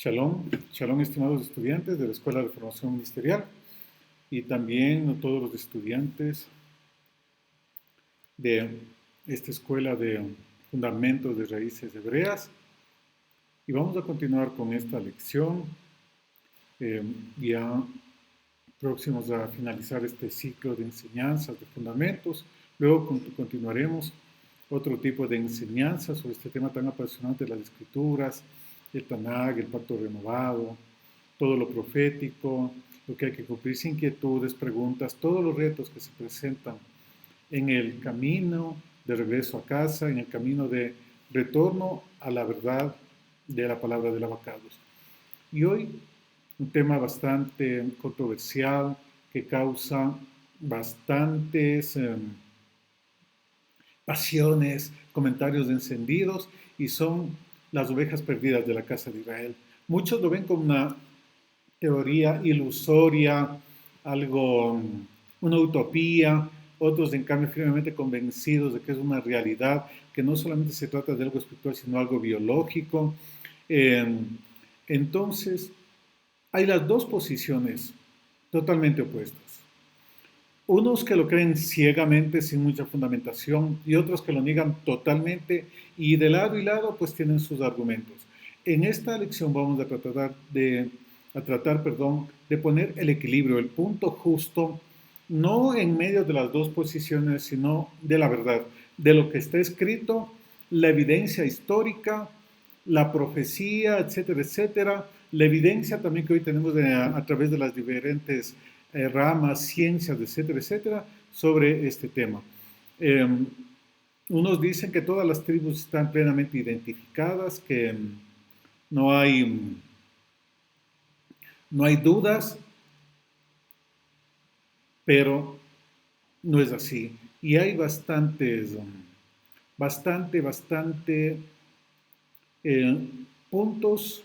Shalom, shalom estimados estudiantes de la Escuela de Formación Ministerial y también a todos los estudiantes de esta Escuela de Fundamentos de Raíces Hebreas. Y vamos a continuar con esta lección, ya próximos a finalizar este ciclo de enseñanzas de fundamentos. Luego continuaremos otro tipo de enseñanzas sobre este tema tan apasionante de las Escrituras, el Tanaj, el Pacto Renovado, todo lo profético, lo que hay que cumplir, inquietudes, preguntas, todos los retos que se presentan en el camino de regreso a casa, en el camino de retorno a la verdad de la palabra del Abacados. Y hoy un tema bastante controversial que causa bastantes pasiones, comentarios encendidos, y son las ovejas perdidas de la casa de Israel. Muchos lo ven como una teoría ilusoria, algo, una utopía, otros en cambio firmemente convencidos de que es una realidad, que no solamente se trata de algo espiritual, sino algo biológico. Entonces, hay las dos posiciones totalmente opuestas. Unos que lo creen ciegamente, sin mucha fundamentación, y otros que lo niegan totalmente, y de lado y lado pues tienen sus argumentos. En esta lección vamos a tratar de poner el equilibrio, el punto justo, no en medio de las dos posiciones, sino de la verdad, de lo que está escrito, la evidencia histórica, la profecía, etcétera, etcétera, la evidencia también que hoy tenemos a través de las diferentes ramas, ciencias, etcétera, etcétera, sobre este tema. Unos dicen que todas las tribus están plenamente identificadas, que no hay dudas, pero no es así. Y hay bastante puntos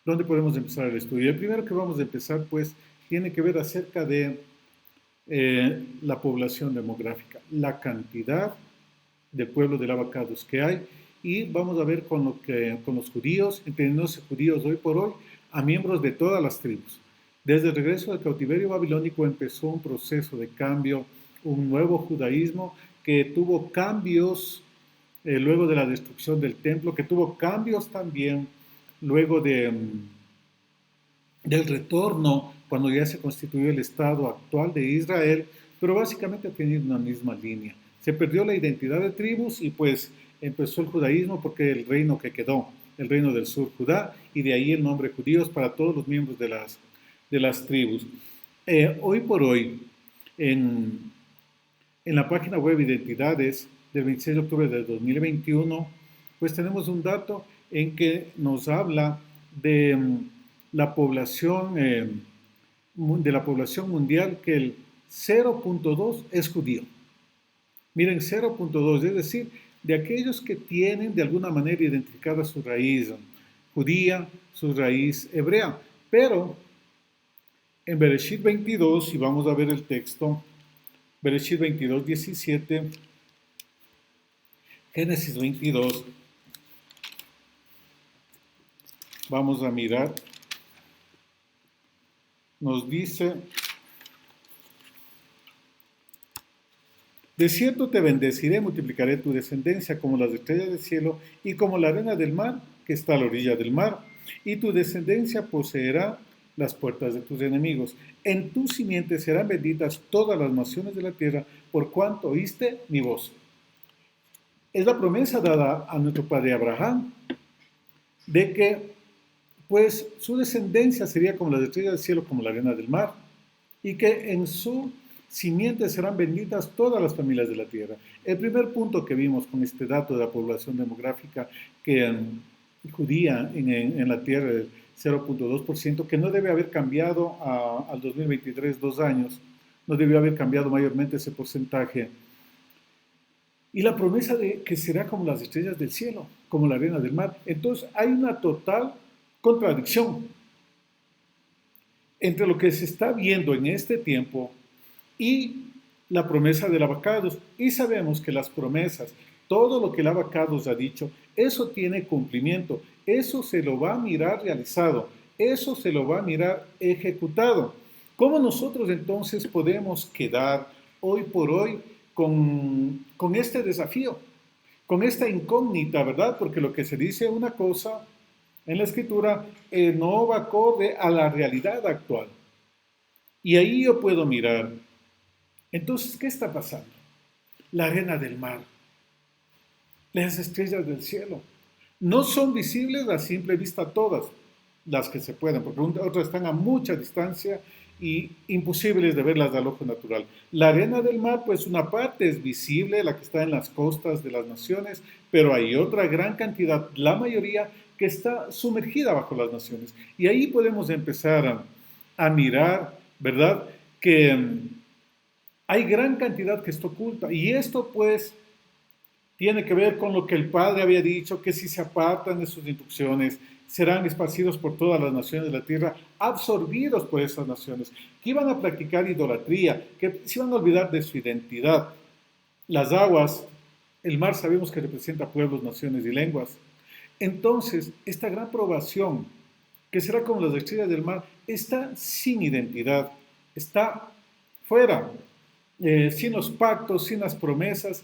donde podemos empezar el estudio. El primero que vamos a empezar, pues, tiene que ver acerca de la población demográfica, la cantidad del pueblo de Abacados que hay, y vamos a ver con los judíos, entendiéndose judíos hoy por hoy, a miembros de todas las tribus. Desde el regreso del cautiverio babilónico empezó un proceso de cambio, un nuevo judaísmo que tuvo cambios luego de la destrucción del templo, que tuvo cambios también luego del retorno, cuando ya se constituyó el Estado actual de Israel, pero básicamente ha tenido una misma línea. Se perdió la identidad de tribus y pues empezó el judaísmo, porque el reino que quedó, el reino del sur, Judá, y de ahí el nombre judíos para todos los miembros de las tribus. Hoy por hoy, en la página web Identidades del 26 de octubre del 2021, pues tenemos un dato en que nos habla de la población mundial, que el 0.2 es judío. Miren, 0.2, es decir, de aquellos que tienen de alguna manera identificada su raíz judía, su raíz hebrea. Pero en Bereshit 22, y vamos a ver el texto, Bereshit 22, 17, Génesis 22, vamos a mirar, nos dice: de cierto te bendeciré, multiplicaré tu descendencia como las estrellas del cielo y como la arena del mar que está a la orilla del mar, y tu descendencia poseerá las puertas de tus enemigos. En tu simiente serán benditas todas las naciones de la tierra, por cuanto oíste mi voz. Es la promesa dada a nuestro padre Abraham de que pues su descendencia sería como las estrellas del cielo, como la arena del mar, y que en su simiente serán benditas todas las familias de la tierra. El primer punto que vimos con este dato de la población demográfica judía en la tierra, el 0.2%, que no debe haber cambiado al 2023, 2 años, no debió haber cambiado mayormente ese porcentaje. Y la promesa de que será como las estrellas del cielo, como la arena del mar. Entonces hay una total contradicción entre lo que se está viendo en este tiempo y la promesa del Abacados. Y sabemos que las promesas, todo lo que el Abacados ha dicho, eso tiene cumplimiento. eso se lo va a mirar realizado, eso se lo va a mirar ejecutado. ¿Cómo nosotros entonces podemos quedar hoy por hoy con este desafío, con esta incógnita, ¿verdad? Porque lo que se dice una cosa en la escritura no va acorde a la realidad actual. Y ahí yo puedo mirar. Entonces, ¿qué está pasando? La arena del mar, las estrellas del cielo, no son visibles a simple vista todas las que se pueden, porque otras están a mucha distancia y imposibles de verlas al ojo natural. La arena del mar, pues una parte es visible, la que está en las costas de las naciones, pero hay otra gran cantidad, la mayoría, que está sumergida bajo las naciones. Y ahí podemos empezar a mirar, ¿verdad? Que hay gran cantidad que está oculta. Y esto, pues, tiene que ver con lo que el Padre había dicho, que si se apartan de sus instrucciones, serán esparcidos por todas las naciones de la tierra, absorbidos por esas naciones, que iban a practicar idolatría, que se iban a olvidar de su identidad. Las aguas, el mar sabemos que representa pueblos, naciones y lenguas. Entonces, esta gran probación, que será como las estrellas del mar, está sin identidad, está fuera, sin los pactos, sin las promesas,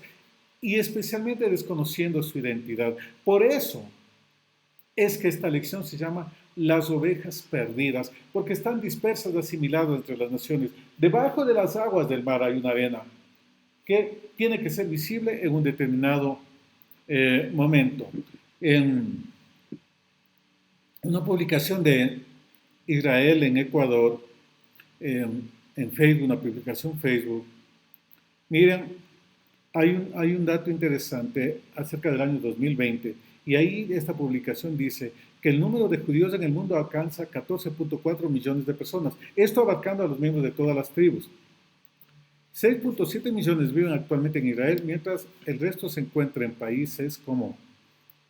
y especialmente desconociendo su identidad. Por eso es que esta lección se llama las ovejas perdidas, porque están dispersas, asimiladas entre las naciones. Debajo de las aguas del mar hay una arena que tiene que ser visible en un determinado momento. En una publicación de Israel en Ecuador, en Facebook, una publicación Facebook, miren, hay un dato interesante acerca del año 2020 y ahí esta publicación dice que el número de judíos en el mundo alcanza 14.4 millones de personas, esto abarcando a los miembros de todas las tribus. 6.7 millones viven actualmente en Israel, mientras el resto se encuentra en países como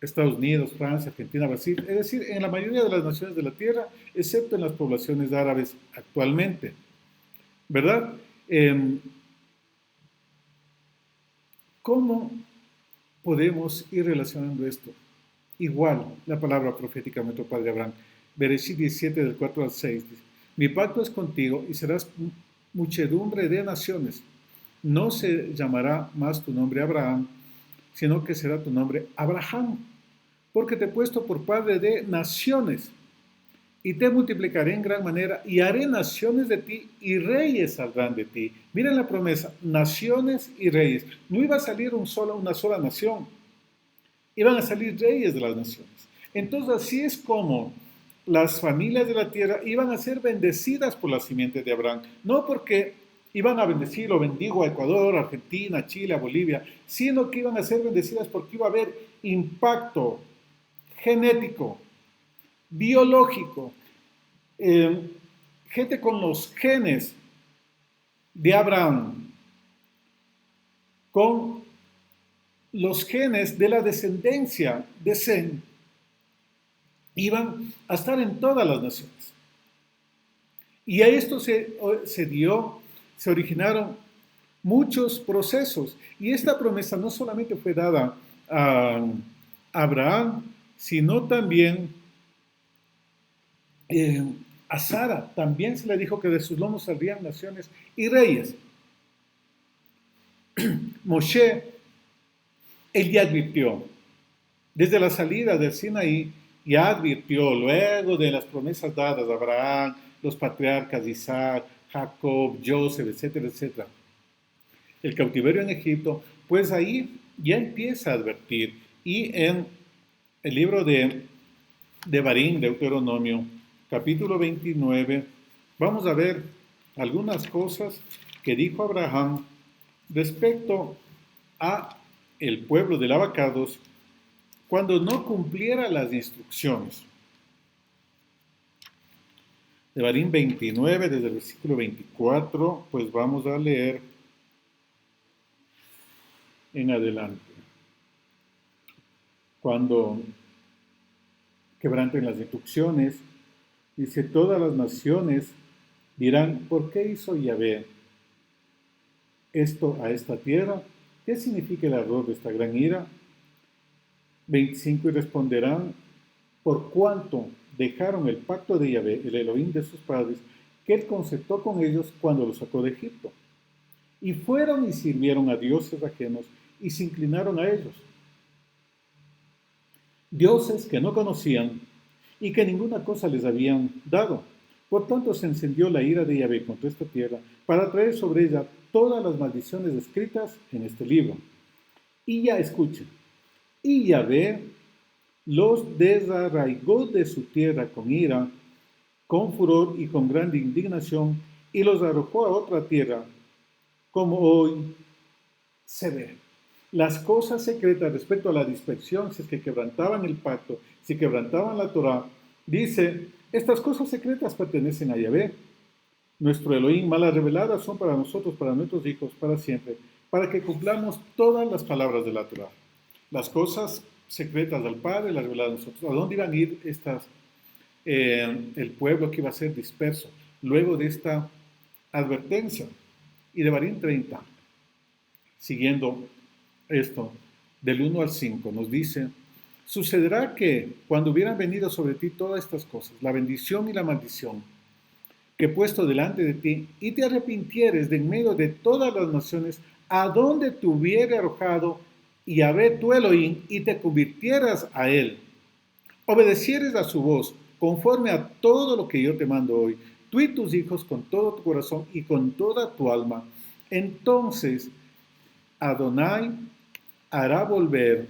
Estados Unidos, Francia, Argentina, Brasil, es decir, en la mayoría de las naciones de la tierra, excepto en las poblaciones árabes actualmente, ¿verdad? ¿Cómo podemos ir relacionando esto? Igual, la palabra profética de nuestro padre Abraham. Bereshit 17, del 4 al 6, dice, mi pacto es contigo y serás muchedumbre de naciones. No se llamará más tu nombre Abraham, sino que será tu nombre Abraham, porque te he puesto por padre de naciones, y te multiplicaré en gran manera, y haré naciones de ti, y reyes saldrán de ti. Miren la promesa, naciones y reyes. No iba a salir una sola nación, iban a salir reyes de las naciones. Entonces así es como las familias de la tierra iban a ser bendecidas por la simiente de Abraham, no porque iban a bendecir o bendigo a Ecuador, Argentina, Chile, a Bolivia, sino que iban a ser bendecidas porque iba a haber impacto genético, biológico, gente con los genes de Abraham, con los genes de la descendencia de Sem, iban a estar en todas las naciones. Y a esto se originaron muchos procesos. Y esta promesa no solamente fue dada a Abraham, sino también a Sara. También se le dijo que de sus lomos saldrían naciones y reyes. Moshe, él ya advirtió, desde la salida del Sinaí, ya advirtió, luego de las promesas dadas a Abraham, los patriarcas Isaac, Jacob, Joseph, etcétera, etcétera, el cautiverio en Egipto, pues ahí ya empieza a advertir. Y en el libro de Devarim, Deuteronomio, capítulo 29, vamos a ver algunas cosas que dijo Abraham respecto a el pueblo de Lavacados cuando no cumpliera las instrucciones. Devarim 29, desde el versículo 24, pues vamos a leer en adelante. Cuando quebranten las instrucciones, dice, todas las naciones dirán, ¿por qué hizo Yahvé esto a esta tierra? ¿Qué significa el error de esta gran ira? 25, y responderán, por cuanto dejaron el pacto de Yahvé, el Elohim de sus padres, que él concertó con ellos cuando los sacó de Egipto. Y fueron y sirvieron a dioses ajenos y se inclinaron a ellos. Dioses que no conocían y que ninguna cosa les habían dado. Por tanto se encendió la ira de Yahvé contra esta tierra para traer sobre ella todas las maldiciones escritas en este libro. Y ya escuchen, y Yahvé los desarraigó de su tierra con ira, con furor y con grande indignación, y los arrojó a otra tierra, como hoy se ve. Las cosas secretas respecto a la dispersión, si es que quebrantaban el pacto, si quebrantaban la Torá, dice, estas cosas secretas pertenecen a Yahvé. Nuestro Elohim, malas reveladas son para nosotros, para nuestros hijos, para siempre, para que cumplamos todas las palabras de la Torá. Las cosas secretas del Padre, las reveladas a nosotros. ¿A dónde iban a ir el pueblo que iba a ser disperso? Luego de esta advertencia. Y de Barín 30, siguiendo esto, del 1 al 5, nos dice, sucederá que cuando hubieran venido sobre ti todas estas cosas, la bendición y la maldición, que he puesto delante de ti, y te arrepintieres de en medio de todas las naciones, a donde te hubiere arrojado Yahvé tu Elohim, y te convirtieras a él, obedecieres a su voz, conforme a todo lo que yo te mando hoy, tú y tus hijos con todo tu corazón y con toda tu alma, entonces Adonai hará volver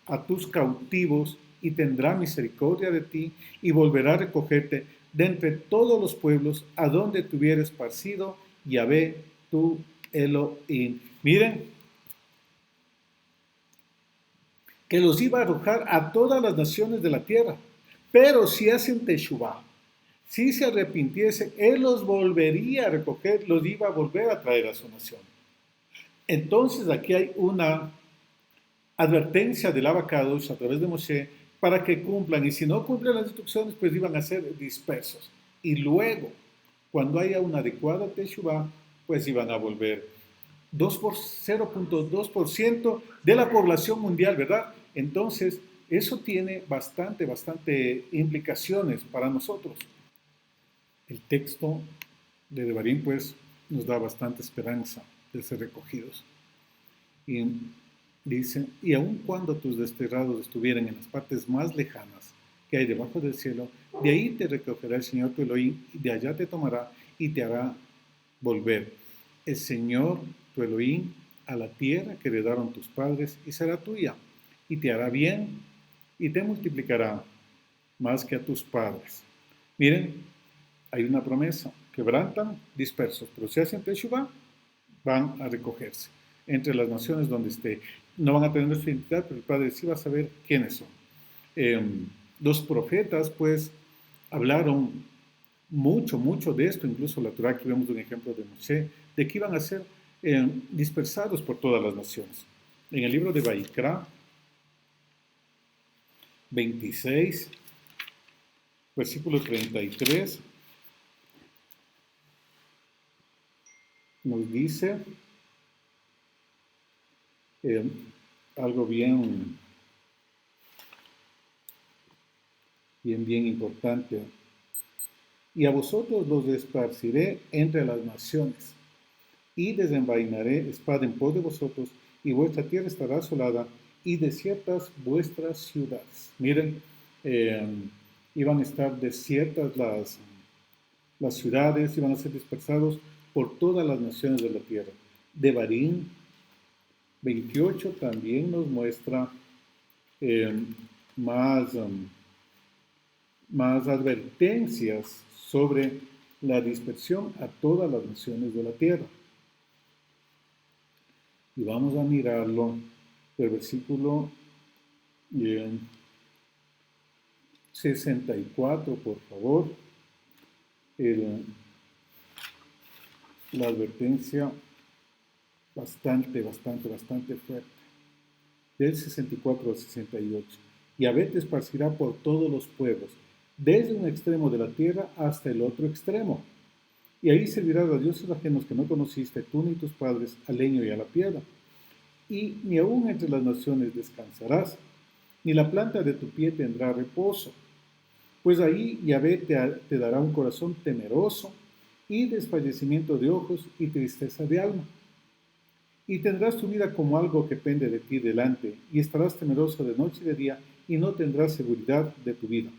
a tus cautivos y tendrá misericordia de ti y volverá a recogerte de entre todos los pueblos a donde te hubieras esparcido, Yahvé tu Elohim. Miren, que los iba a arrojar a todas las naciones de la tierra, pero si hacen teshuvah, si se arrepintiesen, él los volvería a recoger, los iba a volver a traer a su nación. Entonces aquí hay una advertencia del Abacados a través de Moshe para que cumplan, y si no cumplen las instrucciones, pues iban a ser dispersos. Y luego, cuando haya una adecuada teshuvah, pues iban a volver 0.2% de la población mundial, ¿verdad? Entonces, eso tiene bastante implicaciones para nosotros. El texto de Devarim, pues, nos da bastante esperanza de ser recogidos. Y dice, y aun cuando tus desterrados estuvieran en las partes más lejanas que hay debajo del cielo, de ahí te recogerá el Señor tu Elohim, y de allá te tomará y te hará volver. El Señor tu Elohim a la tierra que heredaron tus padres y será tuya, y te hará bien y te multiplicará más que a tus padres. Miren, hay una promesa, quebrantan dispersos, pero si hacen teshuvah, van a recogerse entre las naciones donde esté. No van a tener su identidad, pero el Padre sí va a saber quiénes son. Los profetas, pues, hablaron mucho de esto, incluso la Torá, que vemos un ejemplo de Moshe, de que iban a ser dispersados por todas las naciones. En el libro de Vaikra 26, versículo 33, nos dice algo bien importante. Y a vosotros los esparciré entre las naciones, y desenvainaré espada en pos de vosotros, y vuestra tierra estará asolada, y desiertas vuestras ciudades. Miren, iban a estar desiertas las ciudades, iban a ser dispersados por todas las naciones de la tierra. Devarim 28 también nos muestra más advertencias sobre la dispersión a todas las naciones de la tierra. Y vamos a mirarlo del versículo 64, por favor. La advertencia bastante fuerte. Del 64 al 68. Yahvé te esparcirá por todos los pueblos, desde un extremo de la tierra hasta el otro extremo. Y ahí servirás a dioses ajenos que no conociste, tú ni tus padres, al leño y a la piedra. Y ni aún entre las naciones descansarás, ni la planta de tu pie tendrá reposo. Pues ahí Yahvé te dará un corazón temeroso y desfallecimiento de ojos y tristeza de alma. Y tendrás tu vida como algo que pende de ti delante, y estarás temeroso de noche y de día, y no tendrás seguridad de tu vida.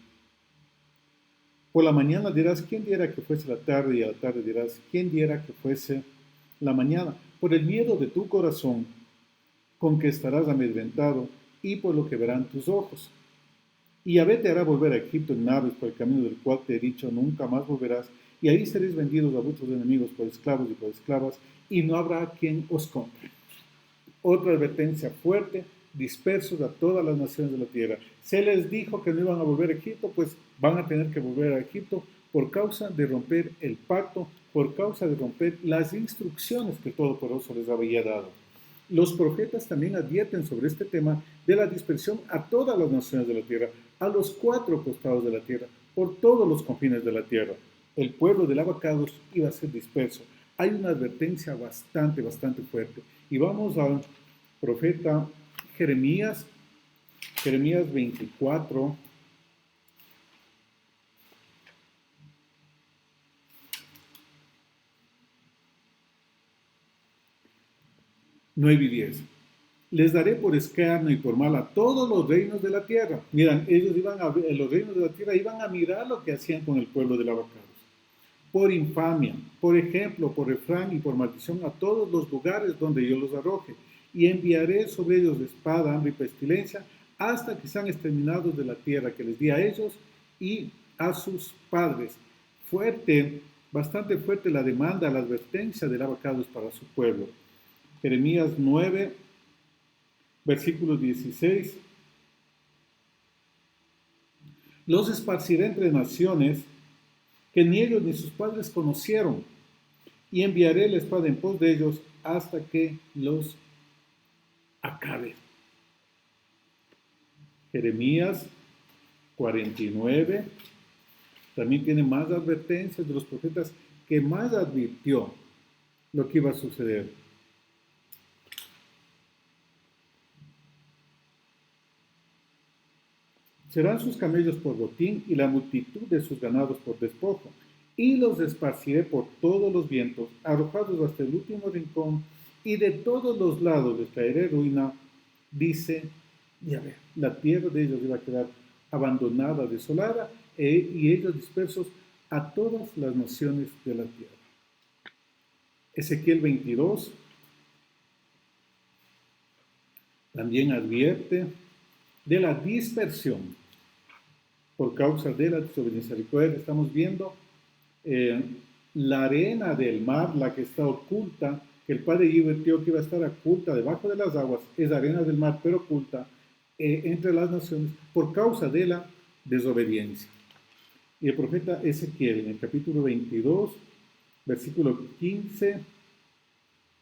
Por la mañana dirás, ¿quién diera que fuese la tarde? Y a la tarde dirás, ¿quién diera que fuese la mañana? Por el miedo de tu corazón, con que estarás amedrentado, y por lo que verán tus ojos. Y Yahvé te hará volver a Egipto en naves por el camino del cual te he dicho, nunca más volverás, y ahí seréis vendidos a vuestros enemigos por esclavos y por esclavas, y no habrá quien os compre. Otra advertencia fuerte, dispersos a todas las naciones de la tierra. Se les dijo que no iban a volver a Egipto, pues van a tener que volver a Egipto por causa de romper el pacto, por causa de romper las instrucciones que el Todopoderoso les había dado. Los profetas también advierten sobre este tema de la dispersión a todas las naciones de la tierra, a los 4 costados de la tierra, por todos los confines de la tierra. El pueblo del Abacados iba a ser disperso. Hay una advertencia bastante fuerte. Y vamos al profeta Jeremías, Jeremías 24. 9 y 10. Les daré por escarnio y por mal a todos los reinos de la tierra. Miran, los reinos de la tierra iban a mirar lo que hacían con el pueblo del Abacados. Por infamia, por ejemplo, por refrán y por maldición a todos los lugares donde yo los arroje. Y enviaré sobre ellos espada, hambre y pestilencia, hasta que sean exterminados de la tierra que les di a ellos y a sus padres. Fuerte, bastante fuerte la demanda, la advertencia del Abacados para su pueblo. Jeremías 9, versículo 16. Los esparciré entre naciones que ni ellos ni sus padres conocieron, y enviaré la espada en pos de ellos hasta que los acabe. Jeremías 49 también tiene más advertencias de los profetas que más advirtió lo que iba a suceder. Serán sus camellos por botín y la multitud de sus ganados por despojo, y los esparciré por todos los vientos, arrojados hasta el último rincón, y de todos los lados les traeré ruina, dice Yahvé. La tierra de ellos iba a quedar abandonada, desolada, y ellos dispersos a todas las naciones de la tierra. Ezequiel 22 también advierte de la dispersión por causa de la desobediencia. Recuerden, estamos viendo la arena del mar, la que está oculta, que el Padre advirtió que iba a estar oculta debajo de las aguas, es arena del mar, pero oculta entre las naciones por causa de la desobediencia. Y el profeta Ezequiel, en el capítulo 22, versículo 15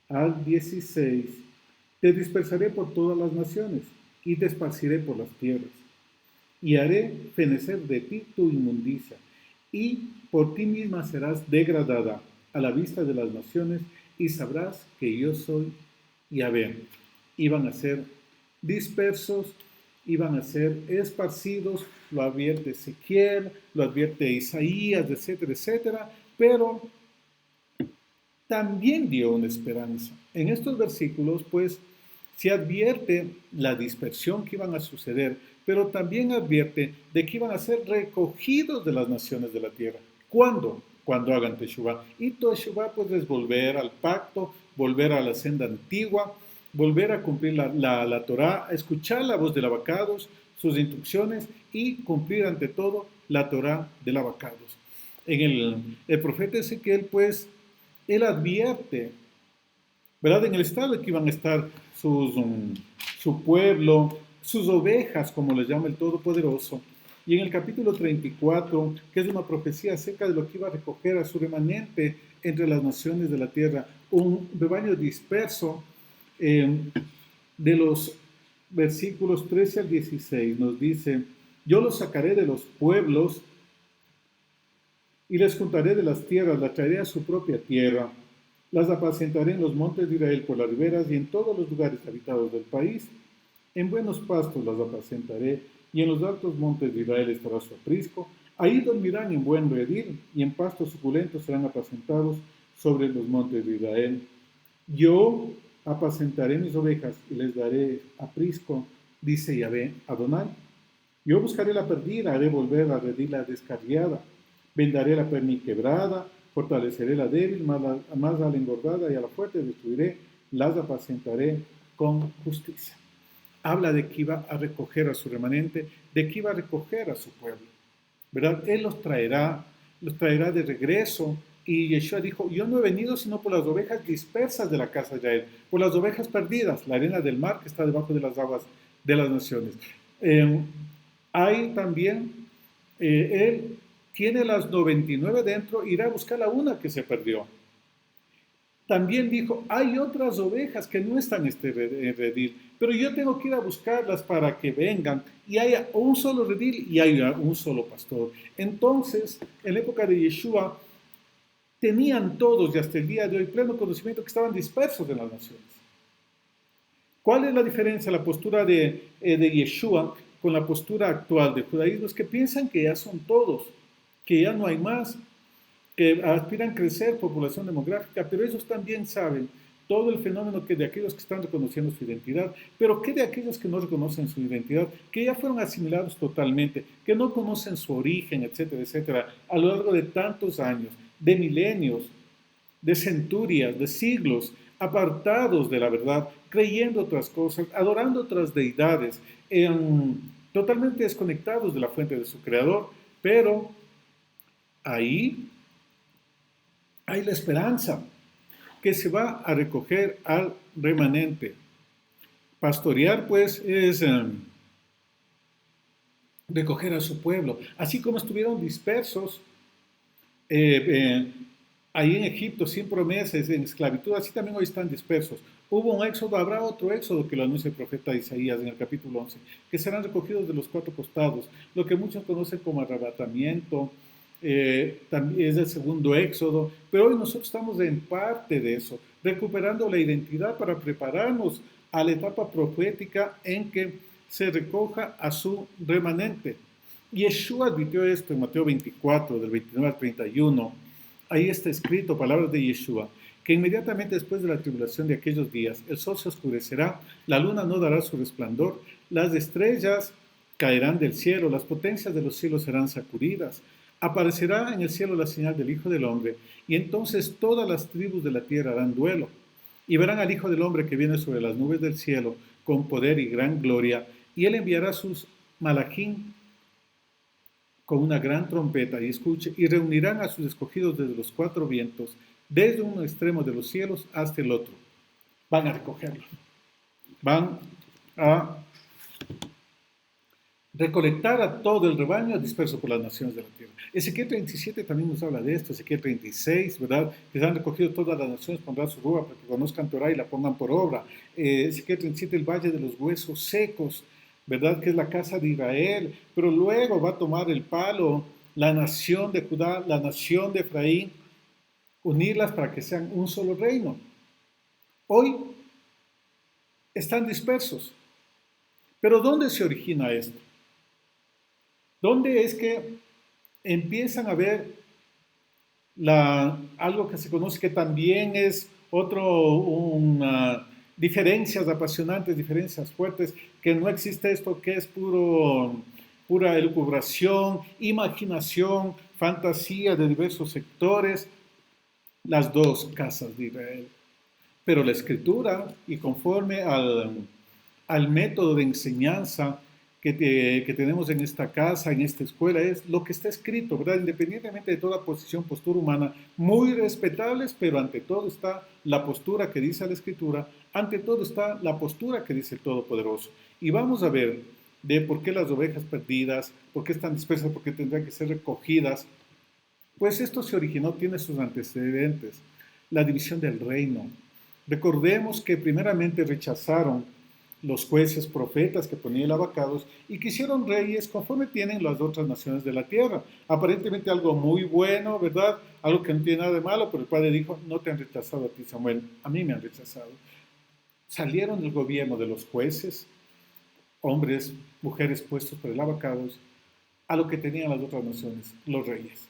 al 16, te dispersaré por todas las naciones y te esparciré por las tierras, y haré fenecer de ti tu inmundicia, y por ti misma serás degradada a la vista de las naciones, y sabrás que yo soy Yahvé. Iban a ser dispersos, iban a ser esparcidos, lo advierte Ezequiel, lo advierte Isaías, etcétera, etcétera, pero también dio una esperanza. En estos versículos, pues, se advierte la dispersión que iban a suceder, pero también advierte de que iban a ser recogidos de las naciones de la tierra. ¿Cuándo? Cuando hagan Teshuvá. Y Teshuvá, pues, es volver al pacto, volver a la senda antigua, volver a cumplir la Torá, escuchar la voz del Abacados, sus instrucciones y cumplir ante todo la Torá del Abacados. En el profeta Ezequiel, pues, él advierte, ¿verdad? En el estado en que iban a estar su pueblo, sus ovejas, como les llama el Todopoderoso. Y en el capítulo 34, que es una profecía acerca de lo que iba a recoger a su remanente entre las naciones de la tierra, un rebaño disperso, de los versículos 13 al 16, nos dice, yo los sacaré de los pueblos y les juntaré de las tierras, las traeré a su propia tierra, las apacentaré en los montes de Israel por las riberas y en todos los lugares habitados del país. En buenos pastos las apacentaré, y en los altos montes de Israel estará su aprisco. Ahí dormirán en buen redil y en pastos suculentos serán apacentados sobre los montes de Israel. Yo apacentaré mis ovejas y les daré aprisco, dice Yahvé Adonai. Yo buscaré la perdida, haré volver a redil la descarriada. Vendaré la perniquebrada, fortaleceré la débil, más a la engordada y a la fuerte destruiré, las apacentaré con justicia. Habla de que iba a recoger a su remanente, de que iba a recoger a su pueblo, ¿verdad? Él los traerá de regreso. Y Yeshua dijo, yo no he venido sino por las ovejas dispersas de la casa de Israel, por las ovejas perdidas, la arena del mar que está debajo de las aguas de las naciones. Hay también, él tiene las 99 dentro, irá a buscar la una que se perdió. También dijo, hay otras ovejas que no están en este redil, pero yo tengo que ir a buscarlas para que vengan y haya un solo redil y haya un solo pastor. Entonces, en la época de Yeshua, tenían todos y hasta el día de hoy pleno conocimiento que estaban dispersos en las naciones. ¿Cuál es la diferencia, la postura de Yeshua con la postura actual del judaísmo? Es que piensan que ya son todos, que ya no hay más, que aspiran a crecer población demográfica, pero ellos también saben todo el fenómeno que de aquellos que están reconociendo su identidad, pero que de aquellos que no reconocen su identidad, que ya fueron asimilados totalmente, que no conocen su origen, etcétera, etcétera, a lo largo de tantos años, de milenios, de centurias, de siglos, apartados de la verdad, creyendo otras cosas, adorando otras deidades, totalmente desconectados de la fuente de su creador, pero ahí hay la esperanza que se va a recoger al remanente. Pastorear, pues, es recoger a su pueblo. Así como estuvieron dispersos ahí en Egipto, sin promesas, en esclavitud, así también hoy están dispersos. Hubo un éxodo, habrá otro éxodo que lo anuncia el profeta Isaías en el capítulo 11, que serán recogidos de los cuatro costados, lo que muchos conocen como arrebatamiento, también es el segundo éxodo, pero hoy nosotros estamos en parte de eso, recuperando la identidad para prepararnos a la etapa profética en que se recoja a su remanente. Yeshua advirtió esto en Mateo 24, del 29 al 31. Ahí está escrito, palabras de Yeshua, que inmediatamente después de la tribulación de aquellos días, el sol se oscurecerá, la luna no dará su resplandor, las estrellas caerán del cielo, las potencias de los cielos serán sacudidas, aparecerá en el cielo la señal del Hijo del Hombre, y entonces todas las tribus de la tierra harán duelo, y verán al Hijo del Hombre que viene sobre las nubes del cielo, con poder y gran gloria, y él enviará sus malajín con una gran trompeta, y escuche, y reunirán a sus escogidos desde los cuatro vientos, desde un extremo de los cielos hasta el otro. Van a recogerlo. Van a recolectar a todo el rebaño disperso por las naciones de la tierra. Ezequiel 37 también nos habla de esto, Ezequiel 36, ¿verdad? Que se han recogido todas las naciones, pondrán su ruba para que conozcan Torah y la pongan por obra. Ezequiel 37, el valle de los huesos secos, ¿verdad? Que es la casa de Israel, pero luego va a tomar el palo la nación de Judá, la nación de Efraín, unirlas para que sean un solo reino. Hoy están dispersos. Pero ¿dónde se origina esto? ¿Dónde es que empiezan a ver algo que se conoce que también es diferencias apasionantes, diferencias fuertes, que no existe esto que es pura elucubración, imaginación, fantasía de diversos sectores, las dos casas de Israel? Pero la escritura, y conforme al método de enseñanza que tenemos en esta casa, en esta escuela, es lo que está escrito, ¿verdad? Independientemente de toda postura humana, muy respetables, pero ante todo está la postura que dice la escritura, ante todo está la postura que dice el Todopoderoso. Y vamos a ver de por qué las ovejas perdidas, por qué están dispersas, por qué tendrán que ser recogidas. Pues esto se originó, tiene sus antecedentes, la división del reino. Recordemos que primeramente rechazaron los jueces profetas que ponían abacados y quisieron reyes conforme tienen las otras naciones de la tierra. Aparentemente algo muy bueno, ¿verdad? Algo que no tiene nada de malo, pero el padre dijo, no te han rechazado a ti, Samuel, a mí me han rechazado. Salieron del gobierno de los jueces, hombres, mujeres puestos por el abacados, a lo que tenían las otras naciones, los reyes.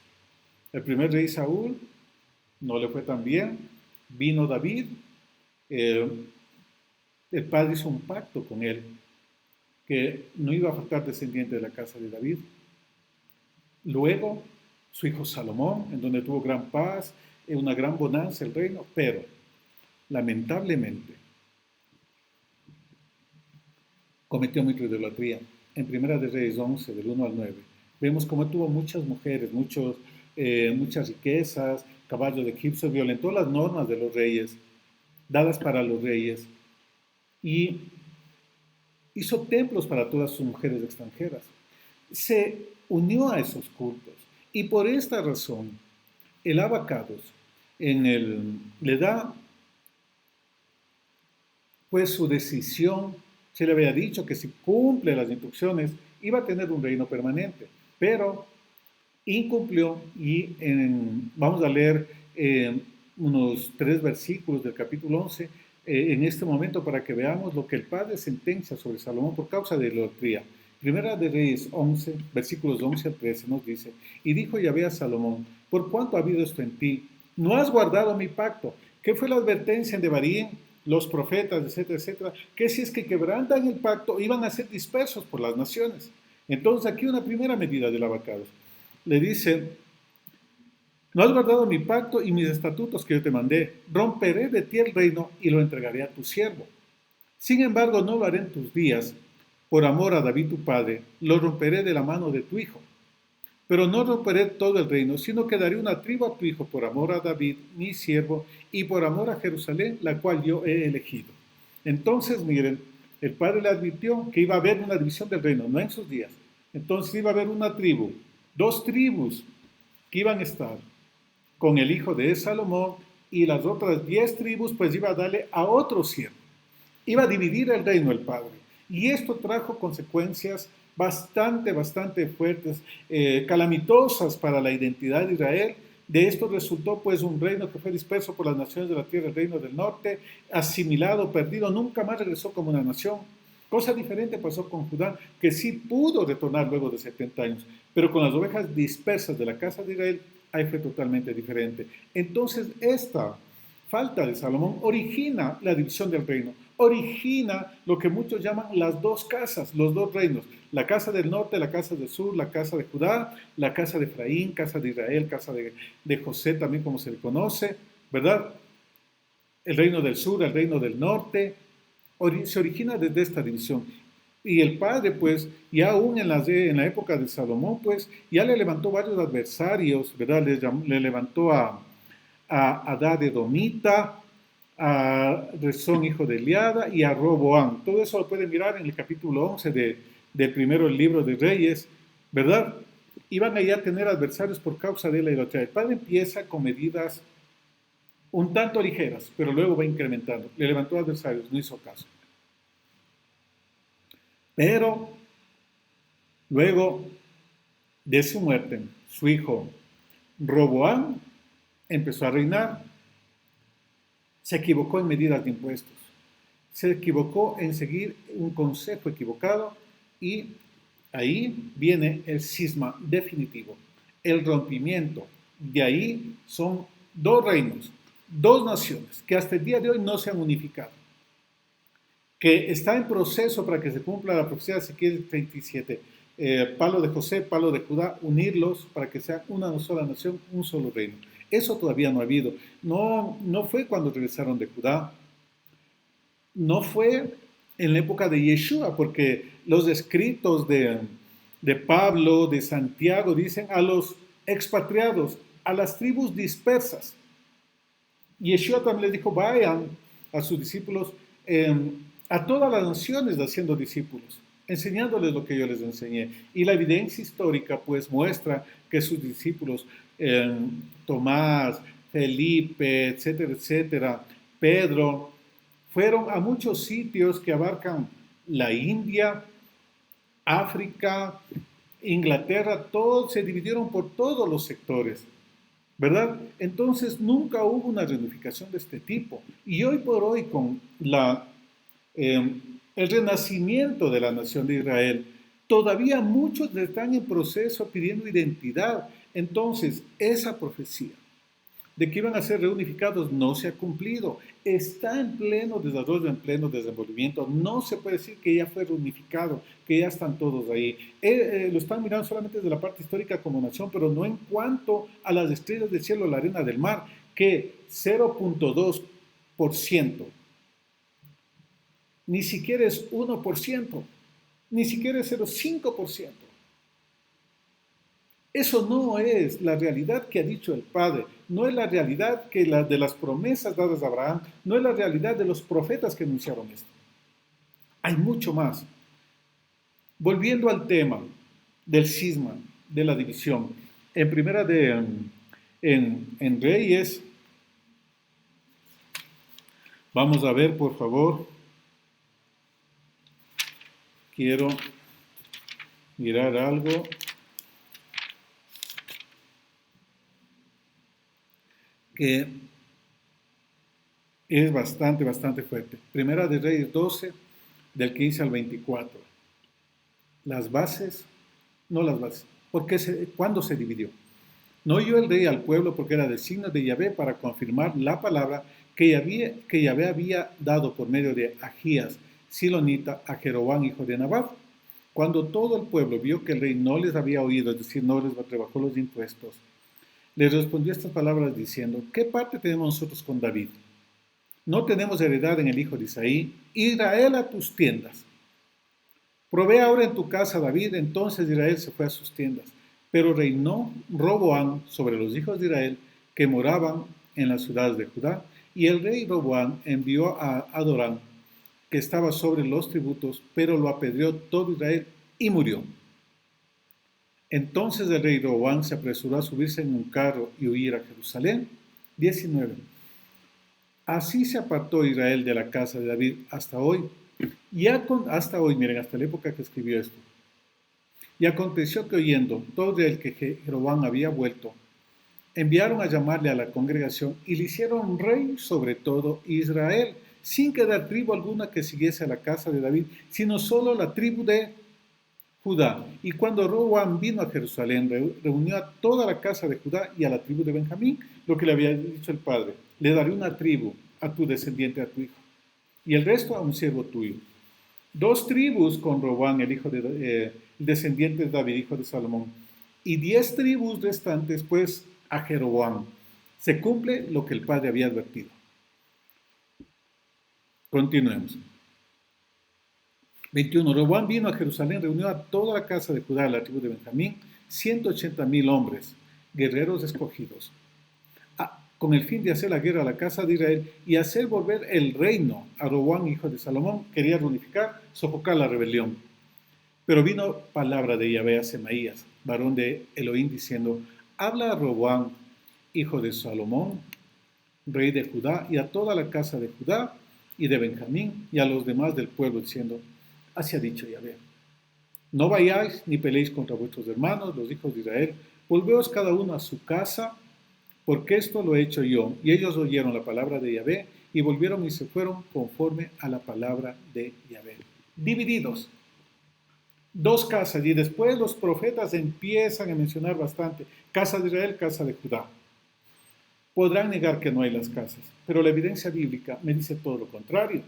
El primer rey Saúl no le fue tan bien, vino David, eh, el padre hizo un pacto con él, que no iba a faltar descendiente de la casa de David. Luego, su hijo Salomón, en donde tuvo gran paz, una gran bonanza el reino, pero lamentablemente cometió mucha idolatría. En Primera de Reyes 11, del 1 al 9, vemos cómo tuvo muchas mujeres, muchas riquezas, caballos de egipcios, violentó las normas de los reyes, dadas para los reyes, y hizo templos para todas sus mujeres extranjeras. Se unió a esos cultos, y por esta razón, el Abacados le da pues su decisión. Se le había dicho que si cumple las instrucciones iba a tener un reino permanente, pero incumplió y vamos a leer unos 3 versículos del capítulo 11 en este momento para que veamos lo que el padre sentencia sobre Salomón por causa de idolatría. Primera de Reyes 11, versículos 11 al 13 nos dice, y dijo Yahvé a Salomón, ¿por cuánto ha habido esto en ti? No has guardado mi pacto. ¿Qué fue la advertencia en Devarim? Los profetas, etcétera, etcétera, que si es que quebrantan el pacto, iban a ser dispersos por las naciones. Entonces aquí una primera medida del Abacados. Le dice, no has guardado mi pacto y mis estatutos que yo te mandé, romperé de ti el reino y lo entregaré a tu siervo. Sin embargo, no lo haré en tus días, por amor a David tu padre, lo romperé de la mano de tu hijo. Pero no romperé todo el reino, sino que daré una tribu a tu hijo por amor a David, mi siervo, y por amor a Jerusalén, la cual yo he elegido. Entonces, miren, el padre le advirtió que iba a haber una división del reino, no en sus días. Entonces iba a haber una tribu, 2 tribus que iban a estar con el hijo de Salomón, y las otras 10 tribus pues iba a darle a otro siervo. Iba a dividir el reino el padre. Y esto trajo consecuencias bastante fuertes, calamitosas para la identidad de Israel. De esto resultó pues un reino que fue disperso por las naciones de la tierra, el reino del norte, asimilado, perdido, nunca más regresó como una nación. Cosa diferente pasó con Judá, que sí pudo retornar luego de 70 años, pero con las ovejas dispersas de la casa de Israel, ahí fue totalmente diferente. Entonces esta falta de Salomón origina la división del reino, origina lo que muchos llaman las 2 casas, los 2 reinos, la casa del norte, la casa del sur, la casa de Judá, la casa de Efraín, casa de Israel, casa de José también como se le conoce, ¿verdad? El reino del sur, el reino del norte, se origina desde esta división. Y el padre, pues, ya aún en la época de Salomón, pues, ya le levantó varios adversarios, ¿verdad? Le levantó a Adad Edomita, a Rezón, hijo de Eliada, y a Roboam. Todo eso lo pueden mirar en el capítulo 11 del primero libro de Reyes, ¿verdad? Iban allá a tener adversarios por causa de la idolatría. El padre empieza con medidas un tanto ligeras, pero luego va incrementando. Le levantó adversarios, no hizo caso. Pero luego de su muerte, su hijo Roboam empezó a reinar. Se equivocó en medidas de impuestos. Se equivocó en seguir un consejo equivocado y ahí viene el cisma definitivo, el rompimiento. De ahí son 2 reinos, 2 naciones que hasta el día de hoy no se han unificado, que está en proceso para que se cumpla la profecía de Ezequiel 37. Palo de José, palo de Judá, unirlos para que sea una sola nación, un solo reino. Eso todavía no ha habido. No fue cuando regresaron de Judá. No fue en la época de Yeshua, porque los escritos de Pablo, de Santiago, dicen a los expatriados, a las tribus dispersas. Yeshua también les dijo, vayan a sus discípulos, a todas las naciones haciendo discípulos, enseñándoles lo que yo les enseñé. Y la evidencia histórica pues muestra que sus discípulos, Tomás, Felipe, etcétera, etcétera, Pedro, fueron a muchos sitios que abarcan la India, África, Inglaterra, todos se dividieron por todos los sectores, ¿verdad? Entonces nunca hubo una reunificación de este tipo. Y hoy por hoy con el renacimiento de la nación de Israel, Todavía muchos están en proceso pidiendo identidad. Entonces, esa profecía de que iban a ser reunificados no se ha cumplido. Está en pleno desarrollo, en pleno desenvolvimiento. No se puede decir que ya fue reunificado, que ya están todos ahí. Lo están mirando solamente desde la parte histórica como nación, pero no en cuanto a las estrellas del cielo, la arena del mar, que 0.2%, ni siquiera es 1%, ni siquiera es 0.5%. Eso no es la realidad que ha dicho el Padre, no es la realidad que la de las promesas dadas a Abraham, no es la realidad de los profetas que anunciaron esto. Hay mucho más. Volviendo al tema del cisma, de la división, en primera en Reyes, vamos a ver, por favor, quiero mirar algo. Que es bastante fuerte. Primera de Reyes 12, del 15 al 24. Las bases, no las bases, ¿cuándo se dividió? No oyó el rey al pueblo porque era designio de Yahvé para confirmar la palabra que Yahvé había dado por medio de Ahías, silonita, a Jeroboam, hijo de Nabat. Cuando todo el pueblo vio que el rey no les había oído, es decir, no les rebajó los impuestos, les respondió estas palabras diciendo: ¿qué parte tenemos nosotros con David? No tenemos heredad en el hijo de Isaí. Israel, a tus tiendas. Provee ahora en tu casa, David. Entonces Israel se fue a sus tiendas. Pero reinó Roboam sobre los hijos de Israel que moraban en las ciudades de Judá. Y el rey Roboam envió a Adorán, que estaba sobre los tributos, pero lo apedreó todo Israel y murió. Entonces el rey Roboam se apresuró a subirse en un carro y huir a Jerusalén. 19. Así se apartó Israel de la casa de David hasta hoy. Hasta hoy, miren, hasta la época que escribió esto. Y aconteció que oyendo todo el que Jeroboam había vuelto, enviaron a llamarle a la congregación y le hicieron rey sobre todo Israel, sin quedar tribu alguna que siguiese a la casa de David, sino solo la tribu de Judá. Y cuando Roboam vino a Jerusalén, reunió a toda la casa de Judá y a la tribu de Benjamín, lo que le había dicho el padre: le daré una tribu a tu descendiente, a tu hijo, y el resto a un siervo tuyo. 2 tribus con Roboam, el descendiente de David, hijo de Salomón, y 10 tribus restantes, pues, a Jeroboam. Se cumple lo que el padre había advertido. Continuemos. 21. Roboam vino a Jerusalén, reunió a toda la casa de Judá, la tribu de Benjamín, 180,000 hombres, guerreros escogidos, con el fin de hacer la guerra a la casa de Israel y hacer volver el reino a Roboam, hijo de Salomón. Quería reunificar, sofocar la rebelión. Pero vino palabra de Yahvé a Semaías, varón de Elohim, diciendo: habla a Roboam, hijo de Salomón, rey de Judá, y a toda la casa de Judá y de Benjamín, y a los demás del pueblo, diciendo: así ha dicho Yahvé: no vayáis ni peleéis contra vuestros hermanos, los hijos de Israel. Volveos cada uno a su casa, porque esto lo he hecho yo. Y ellos oyeron la palabra de Yahvé y volvieron y se fueron conforme a la palabra de Yahvé. Divididos. 2 casas. Y después los profetas empiezan a mencionar bastante: casa de Israel, casa de Judá. Podrán negar que no hay las casas, pero la evidencia bíblica me dice todo lo contrario.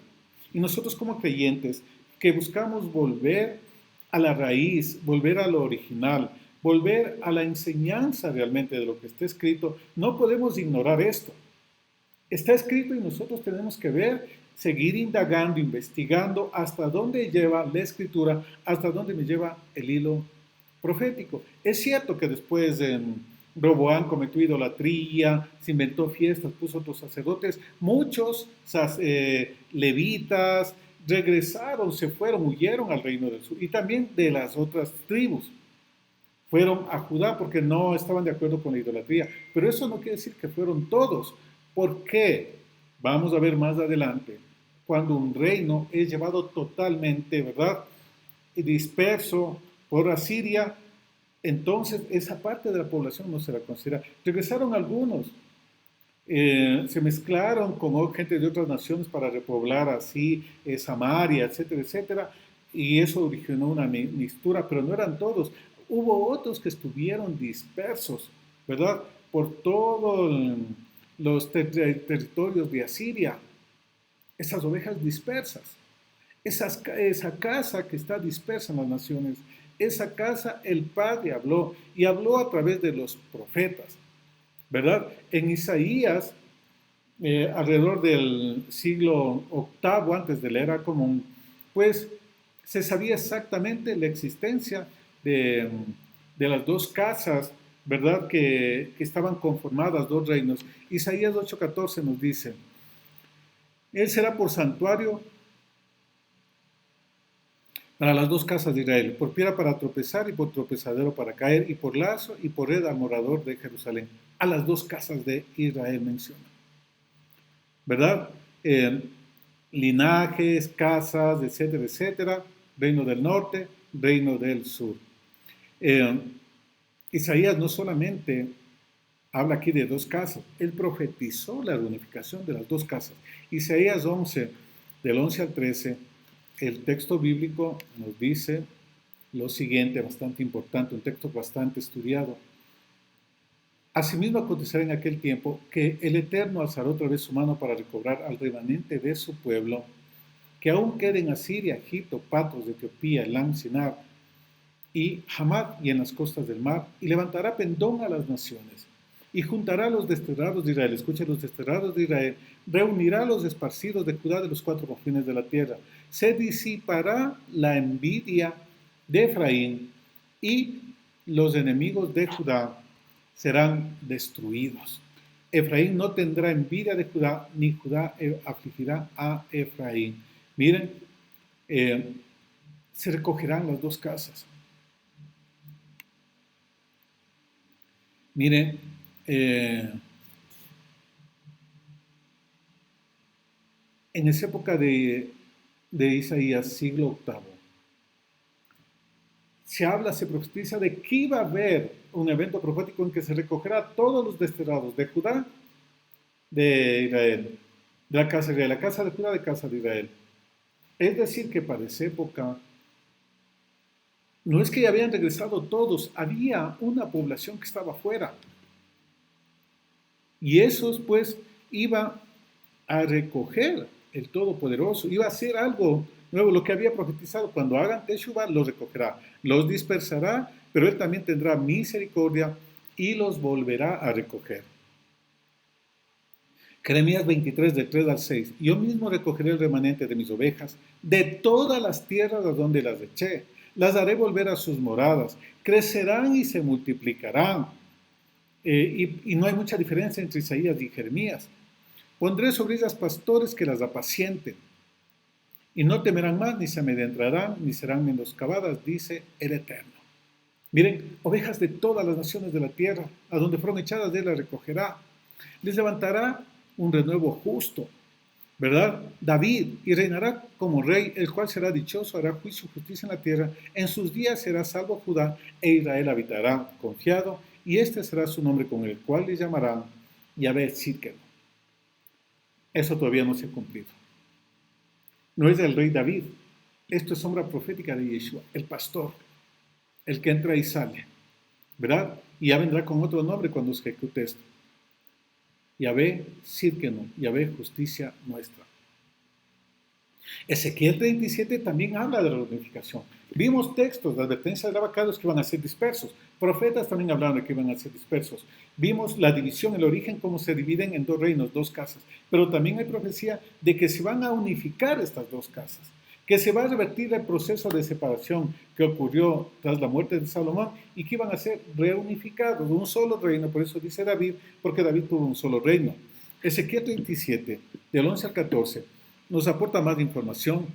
Y nosotros, como creyentes que buscamos volver a la raíz, volver a lo original, volver a la enseñanza realmente de lo que está escrito, no podemos ignorar esto. Está escrito y nosotros tenemos que ver, seguir indagando, investigando hasta dónde lleva la escritura, hasta dónde me lleva el hilo profético. Es cierto que después Roboam cometió idolatría, se inventó fiestas, puso otros sacerdotes, muchos levitas regresaron, se fueron, huyeron al reino del sur, y también de las otras tribus. Fueron a Judá porque no estaban de acuerdo con la idolatría. Pero eso no quiere decir que fueron todos. ¿Por qué? Vamos a ver más adelante. Cuando un reino es llevado totalmente, ¿verdad?, disperso por Asiria, entonces esa parte de la población no se la considera. Regresaron algunos. Se mezclaron con gente de otras naciones para repoblar así Samaria, etcétera, etcétera. y eso originó una mixtura, pero no eran todos. Hubo otros que estuvieron dispersos, ¿verdad? Por todos los territorios de Asiria, esas ovejas dispersas, esa casa que está dispersa en las naciones, esa casa el Padre habló y habló a través de los profetas, ¿verdad? En Isaías, alrededor del siglo VIII antes de la era común, pues se sabía exactamente la existencia de las dos casas, ¿verdad? Que estaban conformadas, dos reinos. Isaías 8:14 nos dice, Él será por santuario para las dos casas de Israel, por piedra para tropezar y por tropezadero para caer, y por lazo y por red al morador de Jerusalén. A las dos casas de Israel menciona, ¿verdad? Linajes, casas, etcétera, etcétera. Reino del norte, reino del sur. Isaías no solamente habla aquí de dos casas, él profetizó la reunificación de las dos casas. Isaías 11, del 11 al 13, el texto bíblico nos dice lo siguiente, bastante importante, un texto bastante estudiado. Asimismo acontecerá en aquel tiempo que el Eterno alzará otra vez su mano para recobrar al remanente de su pueblo, que aún quede en Asiria, Egipto, Patros de Etiopía, Elam, Sinar y Hamad y en las costas del mar, y levantará pendón a las naciones, y juntará a los desterrados de Israel, escuchen, los desterrados de Israel, reunirá a los esparcidos de Judá de los cuatro confines de la tierra, se disipará la envidia de Efraín, y los enemigos de Judá serán destruidos. Efraín no tendrá envidia de Judá, ni Judá afligirá a Efraín. Miren, se recogerán las dos casas. Miren, en esa época de Isaías, siglo VIII, se habla, se profetiza de que iba a haber un evento profético en que se recogerá a todos los desterrados de Judá, de Israel, de la casa de Israel, la casa de Judá, de casa de Israel. Es decir, que para esa época, no es que ya habían regresado todos, había una población que estaba afuera. Y esos, pues, iba a recoger el Todopoderoso, iba a hacer algo nuevo, lo que había profetizado. Cuando hagan Teshuvah, los recogerá, los dispersará, pero Él también tendrá misericordia y los volverá a recoger. Jeremías 23, del 3 al 6. Yo mismo recogeré el remanente de mis ovejas de todas las tierras a donde las eché. Las haré volver a sus moradas. Crecerán y se multiplicarán. Y no hay mucha diferencia entre Isaías y Jeremías. Pondré sobre ellas pastores que las apacienten. Y no temerán más, ni se amedrentarán, ni serán menoscabadas, dice el Eterno. Miren, ovejas de todas las naciones de la tierra, a donde fueron echadas, Él las recogerá. Les levantará un renuevo justo, ¿verdad? David, y reinará como rey, el cual será dichoso, hará juicio y justicia en la tierra. En sus días será salvo Judá, e Israel habitará confiado, y este será su nombre con el cual le llamarán Yahvé Tzidkenu. Eso todavía no se ha cumplido. No es del rey David. Esto es sombra profética de Yeshua, el pastor, el que entra y sale, ¿verdad? Y ya vendrá con otro nombre cuando se ejecute esto. Yahvé Tzidkenu, Yahvé justicia nuestra. Ezequiel 37 también habla de la reunificación. Vimos textos de advertencia de vacados que iban a ser dispersos. Profetas también hablaron de que iban a ser dispersos. Vimos la división, el origen, cómo se dividen en dos reinos, dos casas. Pero también hay profecía de que se van a unificar estas dos casas, que se va a revertir el proceso de separación que ocurrió tras la muerte de Salomón y que iban a ser reunificados, un solo reino. Por eso dice David, porque David tuvo un solo reino. Ezequiel 37, del 11 al 14, nos aporta más información.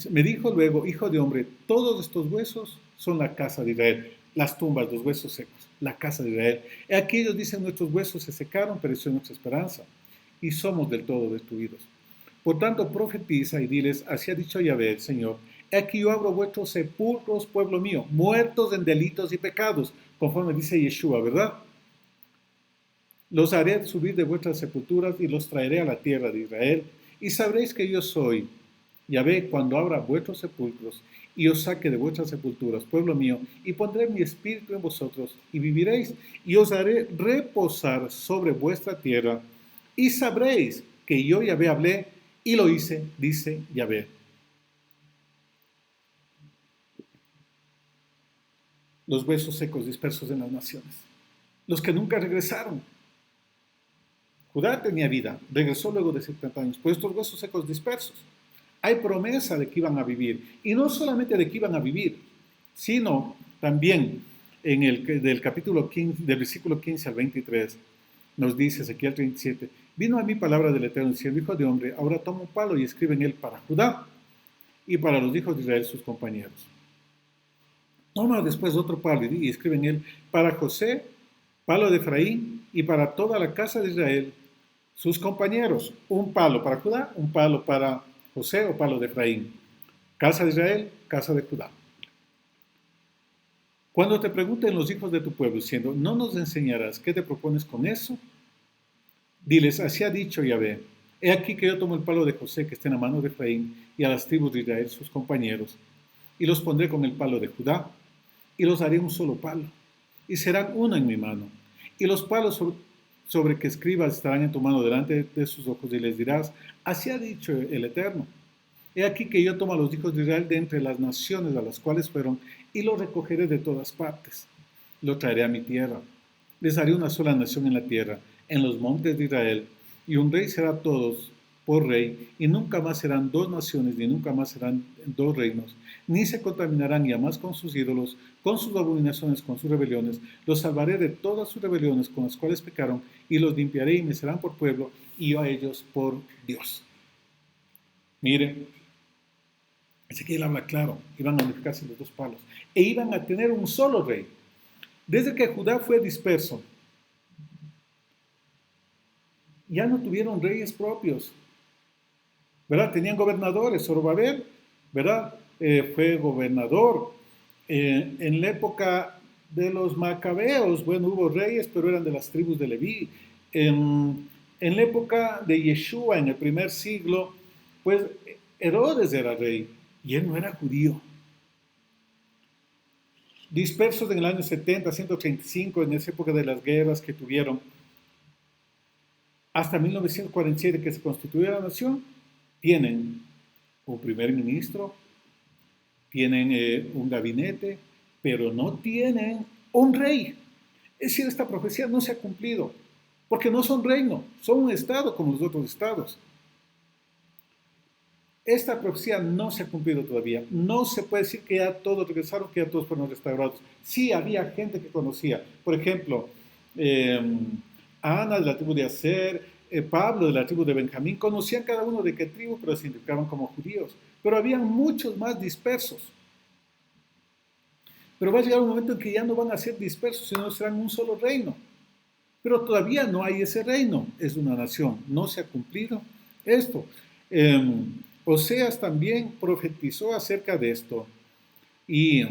Me dijo luego, hijo de hombre, todos estos huesos son la casa de Israel. Las tumbas, los huesos secos, la casa de Israel. Aquí ellos dicen, nuestros huesos se secaron, pereció nuestra esperanza, y somos del todo destruidos. Por tanto, profetiza y diles, así ha dicho Yahvé, el Señor, he aquí yo abro vuestros sepulcros, pueblo mío, muertos en delitos y pecados, conforme dice Yeshua, ¿verdad? Los haré subir de vuestras sepulturas y los traeré a la tierra de Israel, y sabréis que yo soy Yahvé, cuando abra vuestros sepulcros y os saque de vuestras sepulturas, pueblo mío, y pondré mi espíritu en vosotros y viviréis, y os haré reposar sobre vuestra tierra, y sabréis que yo Yahvé hablé y lo hice, dice Yahvé. Los huesos secos dispersos en las naciones, los que nunca regresaron. Judá tenía vida, regresó luego de 70 años, pues estos huesos secos dispersos. Hay promesa de que iban a vivir, y no solamente de que iban a vivir, sino también en del capítulo 15, del versículo 15 al 23, nos dice Ezequiel 37, vino a mí palabra del Eterno diciendo, hijo de hombre, ahora toma un palo y escribe en él para Judá y para los hijos de Israel sus compañeros. Toma después otro palo y escribe en él para José, palo de Efraín, y para toda la casa de Israel sus compañeros. Un palo para Judá, un palo para José o palo de Efraín. Casa de Israel, casa de Judá. Cuando te pregunten los hijos de tu pueblo diciendo, ¿no nos enseñarás qué te propones con eso? Diles, así ha dicho Yahvé, he aquí que yo tomo el palo de José que está en la mano de Efraín y a las tribus de Israel sus compañeros, y los pondré con el palo de Judá, y los haré un solo palo, y serán uno en mi mano, y los palos sobre que escribas estarán en tu mano delante de sus ojos, y les dirás, así ha dicho el Eterno, he aquí que yo tomo a los hijos de Israel de entre las naciones a las cuales fueron, y los recogeré de todas partes, los traeré a mi tierra, les haré una sola nación en la tierra, en los montes de Israel, y un rey será todos por rey, y nunca más serán dos naciones, ni nunca más serán dos reinos, ni se contaminarán ya más con sus ídolos, con sus abominaciones, con sus rebeliones. Los salvaré de todas sus rebeliones con las cuales pecaron, y los limpiaré y me serán por pueblo, y yo a ellos por Dios. Miren, Ezequiel habla claro, iban a unificarse los dos palos, e iban a tener un solo rey. Desde que Judá fue disperso, ya no tuvieron reyes propios, ¿verdad? Tenían gobernadores. Zorobabel, ¿verdad? Fue gobernador. En la época de los macabeos, bueno, hubo reyes, pero eran de las tribus de Leví. En la época de Yeshua, en el primer siglo, pues Herodes era rey y él no era judío. Dispersos en el año 70, 135, en esa época de las guerras que tuvieron, hasta 1947 que se constituyó la nación, tienen un primer ministro, tienen un gabinete, pero no tienen un rey. Es decir, esta profecía no se ha cumplido, porque no son reino, son un estado como los otros estados. Esta profecía no se ha cumplido todavía. No se puede decir que ya todos regresaron, que ya todos fueron restaurados. Sí, había gente que conocía. Por ejemplo, Ana de la tribu de Aser, Pablo de la tribu de Benjamín, conocían cada uno de qué tribu, pero se identificaban como judíos. Pero habían muchos más dispersos. Pero va a llegar un momento en que ya no van a ser dispersos, sino serán un solo reino. Pero todavía no hay ese reino, es una nación. No se ha cumplido esto. Oseas también profetizó acerca de esto. Y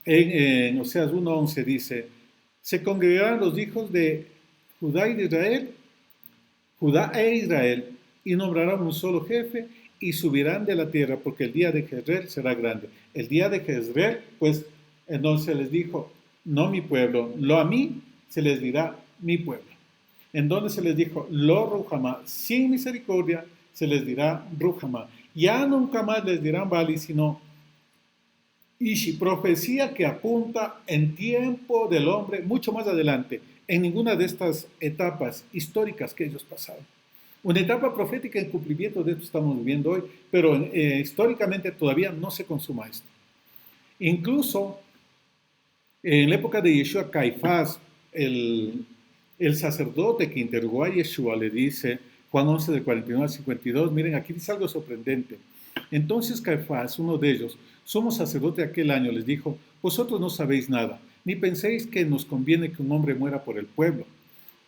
en Oseas 1:11 dice, se congregarán los hijos de Judá y de Israel, Judá e Israel, y nombrarán un solo jefe y subirán de la tierra, porque el día de Jezreel será grande. El día de Jezreel, pues entonces les dijo, no mi pueblo, lo a mí se les dirá mi pueblo. En donde se les dijo, lo Ruhamá, sin misericordia, se les dirá Ruhamá. Ya nunca más les dirán Bali, sino Ishi, profecía que apunta en tiempo del hombre, mucho más adelante, en ninguna de estas etapas históricas que ellos pasaron. Una etapa profética en cumplimiento de esto estamos viviendo hoy, pero históricamente todavía no se consuma esto. Incluso en la época de Yeshua, Caifás, el sacerdote que interrogó a Yeshua, le dice, Juan 11 del 41 al 52, miren, aquí dice algo sorprendente. Entonces Caifás, uno de ellos, sumo sacerdote aquel año, les dijo, vosotros no sabéis nada, ni penséis que nos conviene que un hombre muera por el pueblo,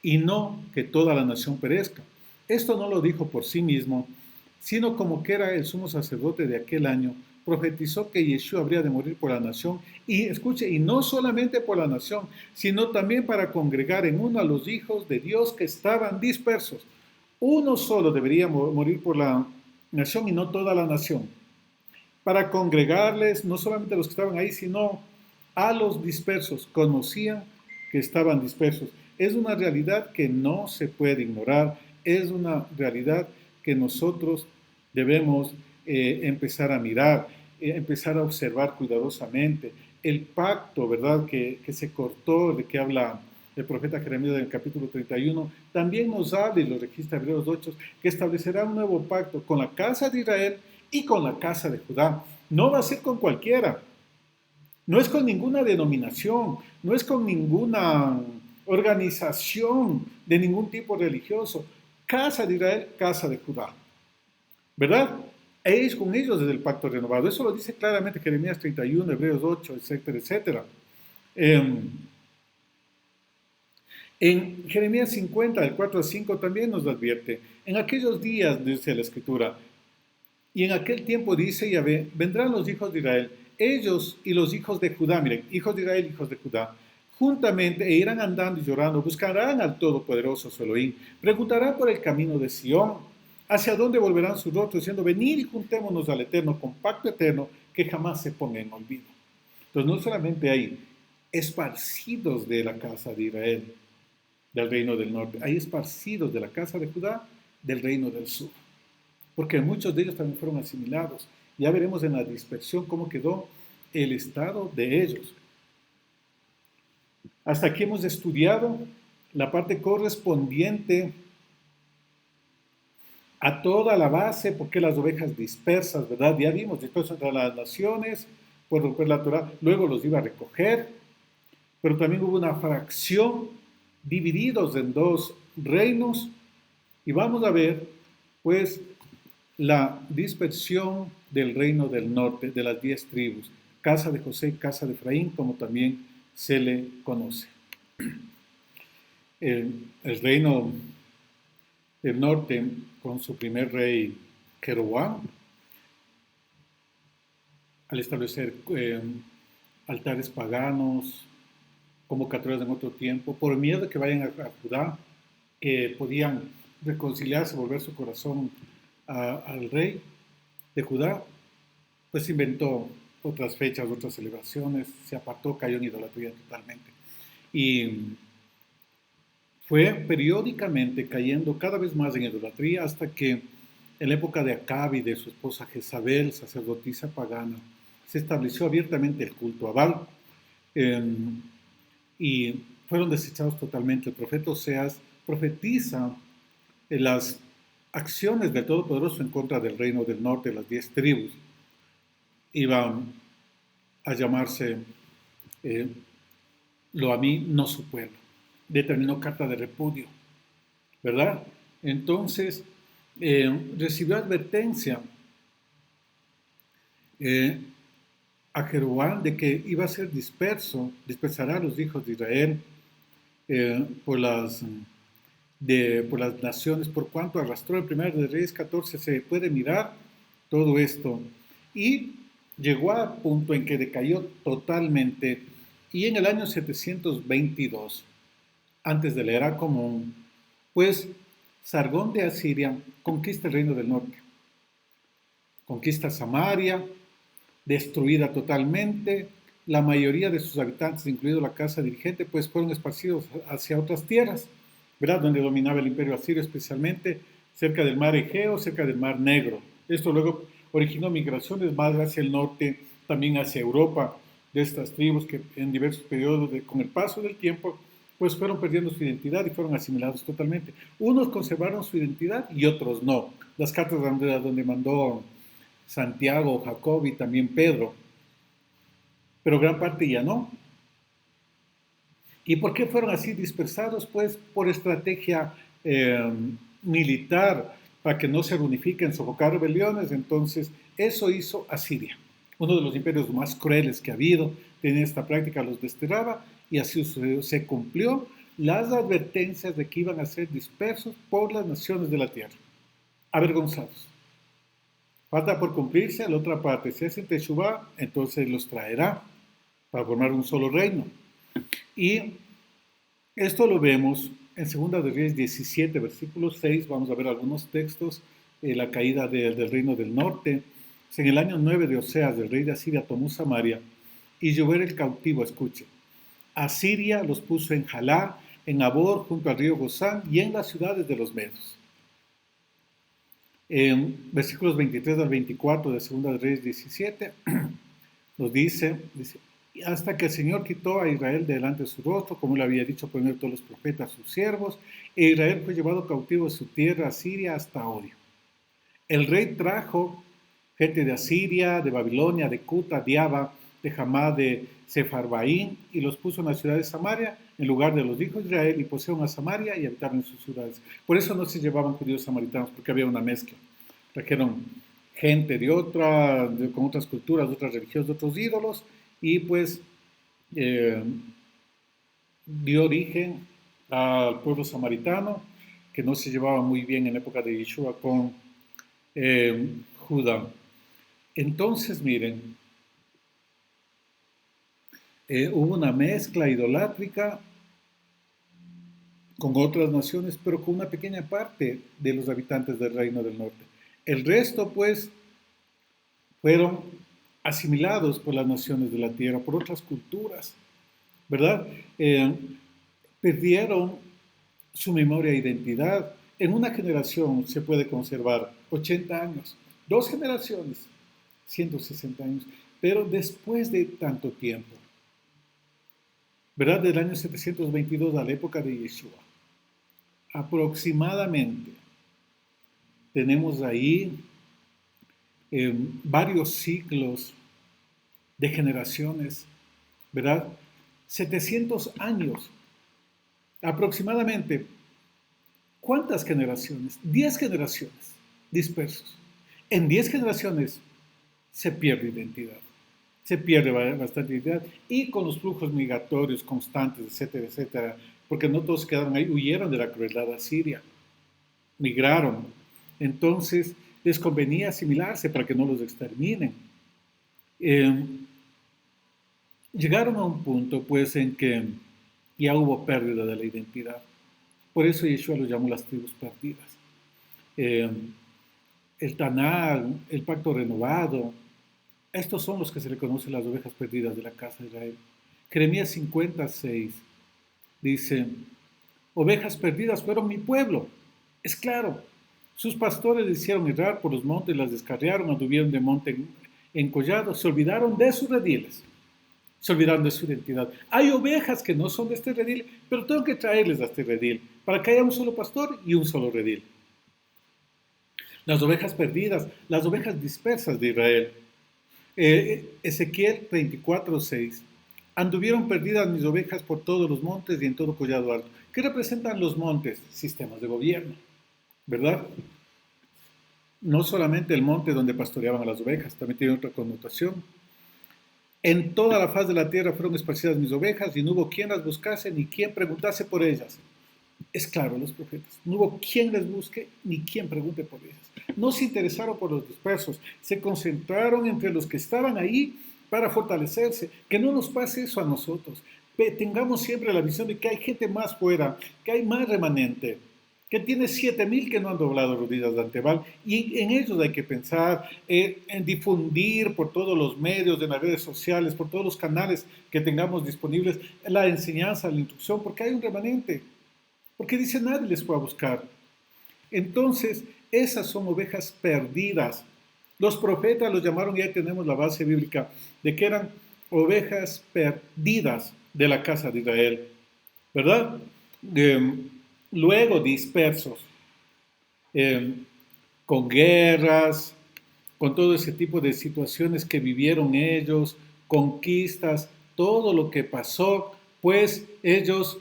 y no que toda la nación perezca. Esto no lo dijo por sí mismo, sino como que era el sumo sacerdote de aquel año, profetizó que Yeshua habría de morir por la nación, y escuche, y no solamente por la nación, sino también para congregar en uno a los hijos de Dios que estaban dispersos. Uno solo debería morir por la nación y no toda la nación. para congregarles, no solamente a los que estaban ahí, sino a los dispersos. Conocían que estaban dispersos. Es una realidad que no se puede ignorar, es una realidad que nosotros debemos empezar a mirar, empezar a observar cuidadosamente. El pacto, ¿verdad?, que se cortó, de que habla el profeta Jeremías en el capítulo 31, también nos habla, y lo registra Hebreos 8, que establecerá un nuevo pacto con la casa de Israel y con la casa de Judá. No va a ser con cualquiera, no es con ninguna denominación, no es con ninguna organización de ningún tipo religioso. Casa de Israel, casa de Judá. ¿Verdad? Es con ellos desde el pacto renovado. Eso lo dice claramente Jeremías 31, Hebreos 8, etcétera, etcétera. En Jeremías 50, del 4 al 5, también nos advierte. En aquellos días, dice la Escritura, y en aquel tiempo dice Yahvé, vendrán los hijos de Israel, ellos y los hijos de Judá, miren, hijos de Israel, hijos de Judá, juntamente e irán andando y llorando, buscarán al Todopoderoso su Elohim, preguntarán por el camino de Sión, hacia dónde volverán sus rostros, diciendo, venid y juntémonos al Eterno, con pacto eterno que jamás se ponga en olvido. Entonces no solamente hay esparcidos de la casa de Israel, del reino del norte, hay esparcidos de la casa de Judá, del reino del sur, porque muchos de ellos también fueron asimilados. Ya veremos en la dispersión cómo quedó el estado de ellos. Hasta aquí hemos estudiado la parte correspondiente a toda la base, porque las ovejas dispersas, ¿verdad? Ya vimos, dispersas entre las naciones, por romper la Torah, luego los iba a recoger, pero también hubo una fracción, divididos en dos reinos, y vamos a ver, pues, la dispersión del reino del norte, de las 10 tribus, casa de José, casa de Efraín, como también se le conoce. El reino del norte, con su primer rey, Jeroboam, al establecer altares paganos, convocatorias en otro tiempo, por miedo de que vayan a Judá, que podían reconciliarse, volver su corazón al rey de Judá, pues inventó otras fechas, otras celebraciones, se apartó, cayó en idolatría totalmente. Y fue periódicamente cayendo cada vez más en idolatría hasta que en la época de Acab y de su esposa Jezabel, sacerdotisa pagana, se estableció abiertamente el culto a Baal y fueron desechados totalmente. El profeta Oseas profetiza las acciones del Todopoderoso en contra del reino del norte, las 10 tribus. Iban a llamarse lo a mí, no su pueblo. Determinó carta de repudio, ¿verdad? Entonces, recibió advertencia a Jeroboam de que iba a ser dispersará a los hijos de Israel por las naciones, por cuanto arrastró el primero de Reyes 14, se puede mirar todo esto. Y llegó a punto en que decayó totalmente, y en el año 722, antes de la era común, pues Sargón de Asiria conquista el reino del norte, conquista Samaria, destruida totalmente, la mayoría de sus habitantes, incluido la casa dirigente, pues fueron esparcidos hacia otras tierras, ¿verdad? Donde dominaba el imperio asirio, especialmente cerca del mar Egeo, cerca del mar Negro. Esto luego originó migraciones más hacia el norte, también hacia Europa, de estas tribus que en diversos periodos, con el paso del tiempo, pues fueron perdiendo su identidad y fueron asimilados totalmente. Unos conservaron su identidad y otros no. Las cartas donde mandó Santiago, Jacob y también Pedro, pero gran parte ya no. ¿Y por qué fueron así dispersados? Pues por estrategia militar, para que no se reunifiquen, sofocar rebeliones. Entonces, eso hizo Asiria, uno de los imperios más crueles que ha habido. Tenía esta práctica, los desterraba, y así se cumplió las advertencias de que iban a ser dispersos por las naciones de la tierra, avergonzados. Falta por cumplirse la otra parte. Si hacen Teshuvá, entonces los traerá para formar un solo reino. Y esto lo vemos en 2 de Reyes 17, versículo 6. Vamos a ver algunos textos. La caída del reino del norte. En el año 9 de Oseas, el rey de Asiria tomó Samaria y llevó el cautivo, escuche. Asiria los puso en Jalá, en Abor, junto al río Gozán y en las ciudades de los medos. En versículos 23 al 24 de 2 de Reyes 17, nos dice, hasta que el Señor quitó a Israel delante de su rostro, como le había dicho por medio de todos los profetas, sus siervos, e Israel fue llevado cautivo de su tierra, Asiria, hasta hoy. El rey trajo gente de Asiria, de Babilonia, de Cuta, de Aba, de Hamá, de Sefarbaín, y los puso en la ciudad de Samaria, en lugar de los hijos de Israel, y poseyeron a Samaria y habitaron en sus ciudades. Por eso no se llevaban judíos samaritanos, porque había una mezcla. Trajeron gente con otras culturas, de otras religiones, de otros ídolos, y pues dio origen al pueblo samaritano, que no se llevaba muy bien en la época de Yeshua con Judá. Entonces, miren, hubo una mezcla idolátrica con otras naciones, pero con una pequeña parte de los habitantes del Reino del Norte. El resto, pues, fueron asimilados por las naciones de la tierra, por otras culturas, ¿verdad? Perdieron su memoria e identidad. En una generación se puede conservar 80 años, 2 generaciones, 160 años, pero después de tanto tiempo, ¿verdad? Del año 722 a la época de Yeshua, aproximadamente tenemos ahí varios ciclos de generaciones, ¿verdad? 700 años, aproximadamente. ¿Cuántas generaciones? 10 generaciones dispersos. En 10 generaciones se pierde identidad, se pierde bastante identidad, y con los flujos migratorios constantes, etcétera, etcétera, porque no todos quedaron ahí, huyeron de la crueldad asiria, migraron. Entonces les convenía asimilarse para que no los exterminen. Llegaron a un punto, pues, en que ya hubo pérdida de la identidad. Por eso Yeshua lo llamó las tribus perdidas. El Taná, el pacto renovado, estos son los que se le conocen las ovejas perdidas de la casa de Israel. Jeremías 56 dice, ovejas perdidas fueron mi pueblo. Es claro, sus pastores les hicieron errar por los montes, las descarriaron, anduvieron de monte en collado, se olvidaron de sus rediles, se olvidaron de su identidad. Hay ovejas que no son de este redil, pero tengo que traerles a este redil, para que haya un solo pastor y un solo redil. Las ovejas perdidas, las ovejas dispersas de Israel. Ezequiel 34:6. Anduvieron perdidas mis ovejas por todos los montes y en todo collado alto. ¿Qué representan los montes? Sistemas de gobierno, ¿verdad? No solamente el monte donde pastoreaban a las ovejas, también tiene otra connotación. En toda la faz de la tierra fueron esparcidas mis ovejas y no hubo quien las buscase ni quien preguntase por ellas. Es claro, los profetas, no hubo quien les busque ni quien pregunte por ellas. No se interesaron por los dispersos, se concentraron entre los que estaban ahí para fortalecerse. Que no nos pase eso a nosotros. Tengamos siempre la visión de que hay gente más fuera, que hay más remanente, que tiene 7,000 que no han doblado rodillas ante Baal, y en ellos hay que pensar, en difundir por todos los medios, en las redes sociales, por todos los canales que tengamos disponibles, la enseñanza, la instrucción, porque hay un remanente, porque dice nadie les fue a buscar. Entonces, esas son ovejas perdidas. Los profetas los llamaron, y ahí tenemos la base bíblica, de que eran ovejas perdidas de la casa de Israel, ¿verdad? Luego dispersos, con guerras, con todo ese tipo de situaciones que vivieron ellos, conquistas, todo lo que pasó, pues ellos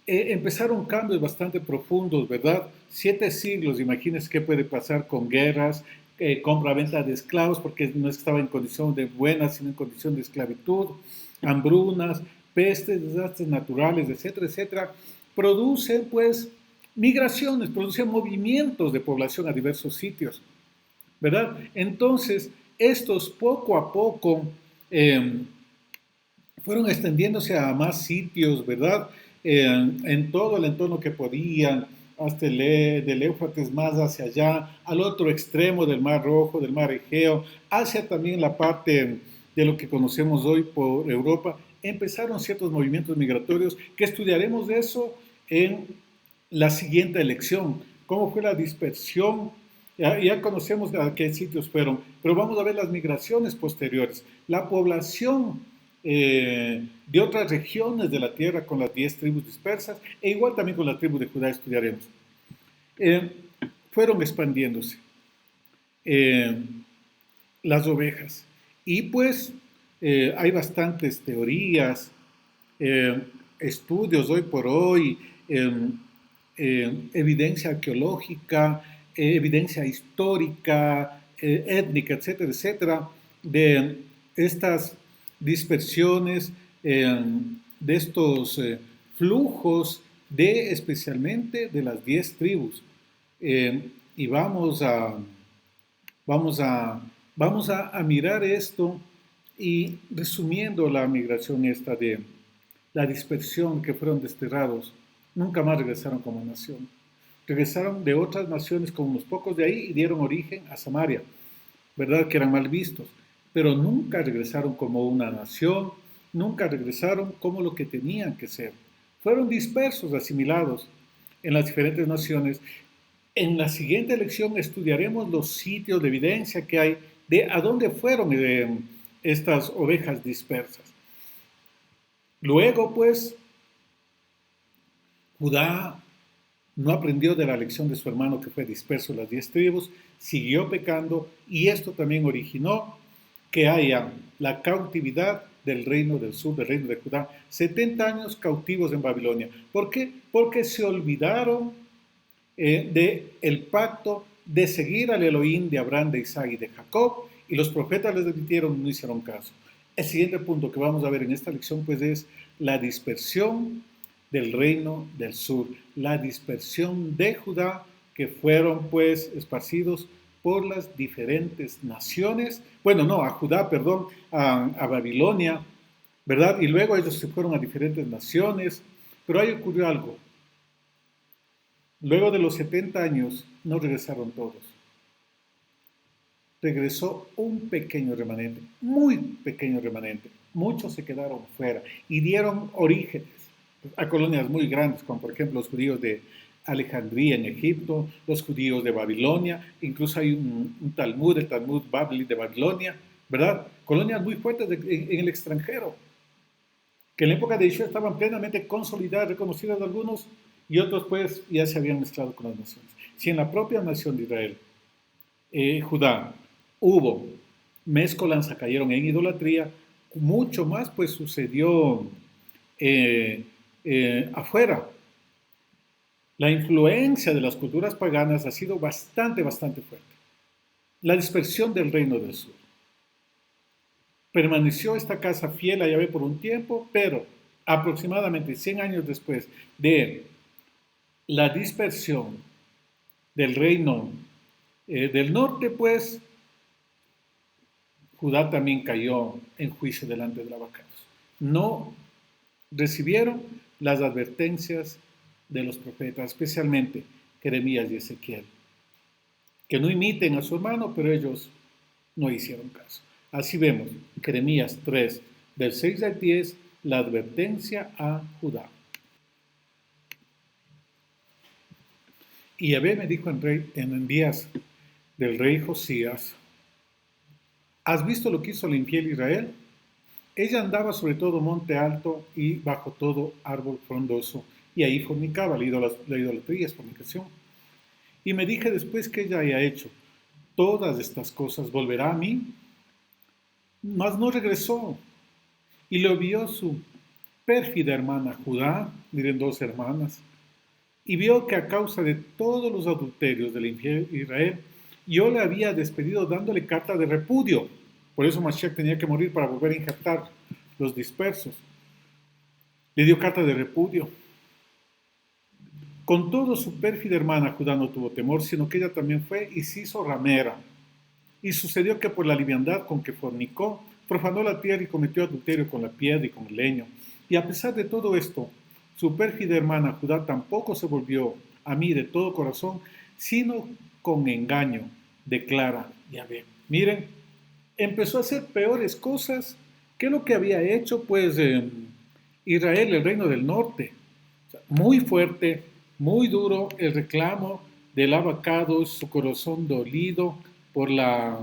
empezaron cambios bastante profundos, ¿verdad? 7 siglos, imagínense qué puede pasar con guerras, compra-venta de esclavos, porque no estaba en condición de buena, sino en condición de esclavitud, hambrunas, pestes, desastres naturales, etcétera, etcétera. Producen, pues, migraciones, producen movimientos de población a diversos sitios, ¿verdad? Entonces, estos poco a poco fueron extendiéndose a más sitios, ¿verdad? En todo el entorno que podían, hasta del Éufrates más hacia allá, al otro extremo del Mar Rojo, del Mar Egeo, hacia también la parte de lo que conocemos hoy por Europa, empezaron ciertos movimientos migratorios que estudiaremos de eso en la siguiente elección, cómo fue la dispersión. Ya conocemos a qué sitios fueron, pero vamos a ver las migraciones posteriores, la población de otras regiones de la tierra con las 10 tribus dispersas, e igual también con la tribu de Judá estudiaremos. Eh, Fueron expandiéndose las ovejas. Y pues hay bastantes teorías, eh, estudios hoy por hoy, evidencia arqueológica, evidencia histórica, étnica, etcétera, etcétera, de estas dispersiones, de estos flujos de especialmente de las 10 tribus. Y vamos a, a mirar esto y resumiendo la migración esta de la dispersión que fueron desterrados, nunca más regresaron como nación. Regresaron de otras naciones con unos pocos de ahí y dieron origen a Samaria, ¿verdad? Que eran mal vistos, pero nunca regresaron como una nación, nunca regresaron como lo que tenían que ser. Fueron dispersos, asimilados en las diferentes naciones. En la siguiente lección estudiaremos los sitios de evidencia que hay de a dónde fueron estas ovejas dispersas. Luego, pues, Judá no aprendió de la lección de su hermano que fue disperso en las 10 tribus, siguió pecando y esto también originó que haya la cautividad del reino del sur, del reino de Judá, 70 años cautivos en Babilonia. ¿Por qué? Porque se olvidaron del pacto de seguir al Elohim de Abraham, de Isaac y de Jacob, y los profetas les advirtieron, no hicieron caso. El siguiente punto que vamos a ver en esta lección pues es la dispersión del reino del sur, la dispersión de Judá que fueron pues esparcidos por las diferentes naciones, bueno, no, a Judá, perdón, a Babilonia, ¿verdad? Y luego ellos se fueron a diferentes naciones, pero ahí ocurrió algo. Luego de los 70 años no regresaron todos. Regresó un pequeño remanente, muy pequeño remanente. Muchos se quedaron fuera y dieron orígenes a colonias muy grandes, como por ejemplo los judíos de Alejandría en Egipto, los judíos de Babilonia, incluso hay un Talmud, el Talmud Babli de Babilonia, ¿verdad? Colonias muy fuertes en el extranjero, que en la época de Yeshua estaban plenamente consolidadas, reconocidas de algunos, y otros pues ya se habían mezclado con las naciones. Si en la propia nación de Israel, Judá, hubo mezcolanza, cayeron en idolatría, mucho más pues sucedió afuera. La influencia de las culturas paganas ha sido bastante fuerte. La dispersión del reino del sur. Permaneció esta casa fiel a Yahvé por un tiempo, pero aproximadamente 100 años después de la dispersión del reino del norte, pues Judá también cayó en juicio delante de Labacados. No recibieron las advertencias de los profetas, especialmente Jeremías y Ezequiel, que no imiten a su hermano, pero ellos no hicieron caso. Así vemos, Jeremías 3, del 6 al 10, la advertencia a Judá. Y Yahvé me dijo en días del rey Josías, ¿has visto lo que hizo la infiel Israel? Ella andaba sobre todo monte alto y bajo todo árbol frondoso, y ahí fornicaba, la idolatría es fornicación. Y me dije después que ella haya hecho todas estas cosas, ¿volverá a mí? Mas no regresó. Y lo vio su pérfida hermana Judá, miren, dos hermanas, y vio que a causa de todos los adulterios del infiel Israel, yo le había despedido dándole carta de repudio. Por eso Mashiach tenía que morir para volver a injertar los dispersos. Le dio carta de repudio. Con todo, su pérfida hermana Judá no tuvo temor, sino que ella también fue y se hizo ramera. Y sucedió que por la liviandad con que fornicó, profanó la tierra y cometió adulterio con la piedra y con el leño. Y a pesar de todo esto, su pérfida hermana Judá tampoco se volvió a mí de todo corazón, sino con engaño, declara Yahvé. Miren, empezó a hacer peores cosas que lo que había hecho, pues, Israel, el reino del norte. O sea, muy fuerte, muy duro el reclamo del abacado, su corazón dolido por la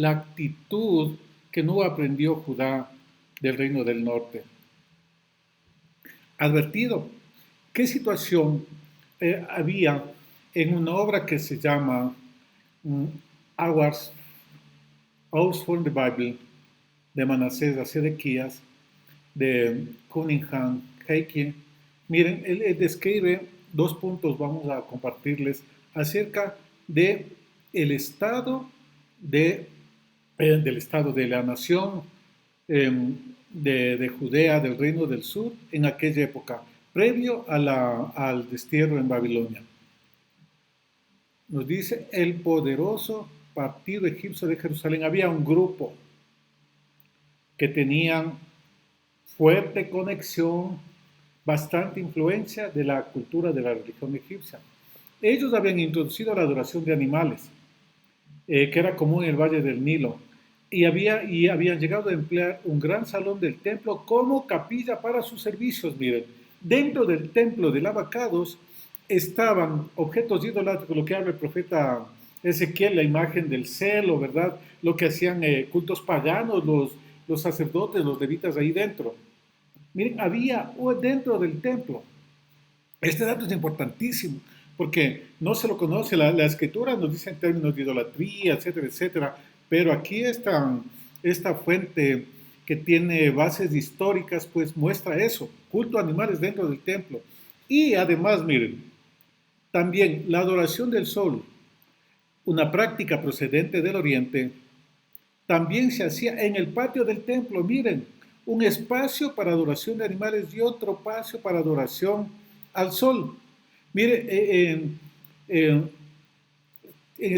actitud que no aprendió Judá del reino del norte. Advertido, ¿qué situación había en una obra que se llama Hours from the Bible, de Manasés a Sedequías, de Cunningham Heike? Miren, él describe 2 puntos, vamos a compartirles, acerca de el estado del estado de la nación de Judea, del reino del sur, en aquella época, previo al destierro en Babilonia. Nos dice, el poderoso partido egipcio de Jerusalén. Había un grupo que tenían fuerte conexión, bastante influencia de la cultura de la religión egipcia. Ellos habían introducido la adoración de animales, que era común en el Valle del Nilo, y habían llegado a emplear un gran salón del templo como capilla para sus servicios. Miren, dentro del templo de Lavacados estaban objetos idolátricos, lo que habla el profeta Ezequiel, la imagen del celo, ¿verdad? Lo que hacían cultos paganos, los sacerdotes, los levitas ahí dentro. Miren, había dentro del templo. Este dato es importantísimo, porque no se lo conoce, la escritura nos dice en términos de idolatría, etcétera, etcétera, pero aquí esta fuente que tiene bases históricas, pues muestra eso, culto a animales dentro del templo. Y además, miren, también la adoración del sol, una práctica procedente del oriente, también se hacía en el patio del templo. Miren, un espacio para adoración de animales y otro espacio para adoración al sol. Mire,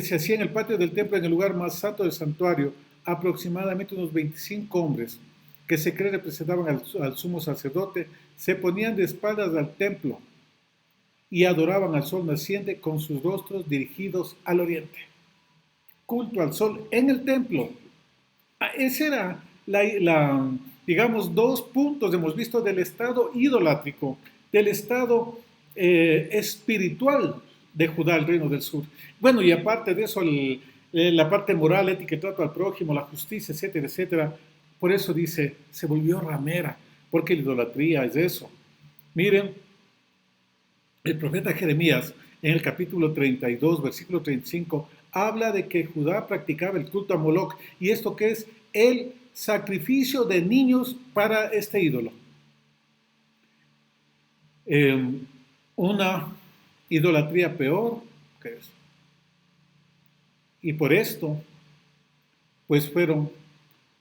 se hacía en el patio del templo, en el lugar más santo del santuario, aproximadamente unos 25 hombres que se cree representaban al sumo sacerdote, se ponían de espaldas al templo y adoraban al sol naciente con sus rostros dirigidos al oriente. Culto al sol en el templo. Ese era digamos, 2 puntos hemos visto del estado idolátrico, del estado espiritual de Judá, el reino del sur. Bueno, y aparte de eso, la parte moral, ética, trato al prójimo, la justicia, etcétera, etcétera. Por eso dice, se volvió ramera, porque la idolatría es eso. Miren, el profeta Jeremías, en el capítulo 32, versículo 35, habla de que Judá practicaba el culto a Moloch. ¿Y esto qué es? El sacrificio de niños para este ídolo. Una idolatría peor que eso. Y por esto, pues fueron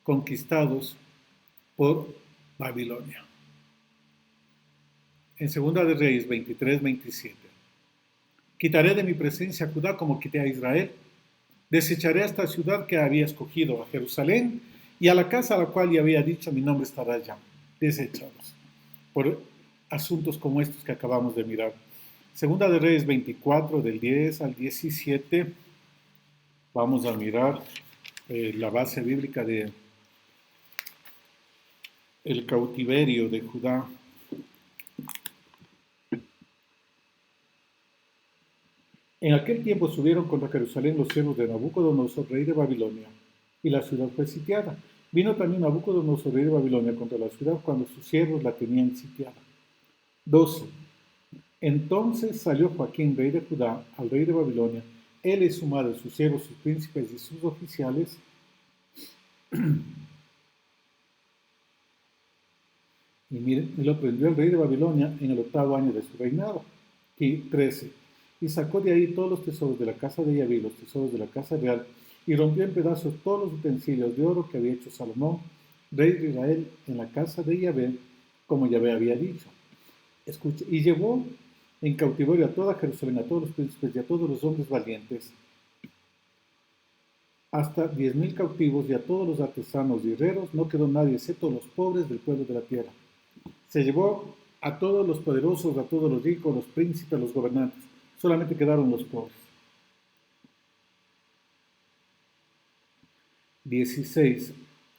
conquistados por Babilonia. En Segunda de Reyes 23-27. Quitaré de mi presencia a Judá como quité a Israel. Desecharé a esta ciudad que había escogido, a Jerusalén, y a la casa a la cual ya había dicho, mi nombre estará allá. Desechados por asuntos como estos que acabamos de mirar. Segunda de Reyes 24, del 10 al 17. Vamos a mirar la base bíblica de el cautiverio de Judá. En aquel tiempo subieron contra Jerusalén los siervos de Nabucodonosor, rey de Babilonia, y la ciudad fue sitiada. Vino también Nabucodonosor, rey de Babilonia, contra la ciudad cuando sus siervos la tenían sitiada. 12. Entonces salió Joaquín, rey de Judá, al rey de Babilonia, él y su madre, sus siervos, sus príncipes y sus oficiales, y miren, y lo prendió el rey de Babilonia en el 8º año de su reinado. Y 13. Y sacó de ahí todos los tesoros de la casa de Yahvé, los tesoros de la casa real, y rompió en pedazos todos los utensilios de oro que había hecho Salomón, rey de Israel, en la casa de Yahvé, como Yahvé había dicho. Escuche, y llevó en cautiverio a toda Jerusalén, a todos los príncipes y a todos los hombres valientes, hasta 10,000 cautivos, y a todos los artesanos y herreros, no quedó nadie excepto los pobres del pueblo de la tierra. Se llevó a todos los poderosos, a todos los ricos, los príncipes, los gobernantes. Solamente quedaron los pobres. 16.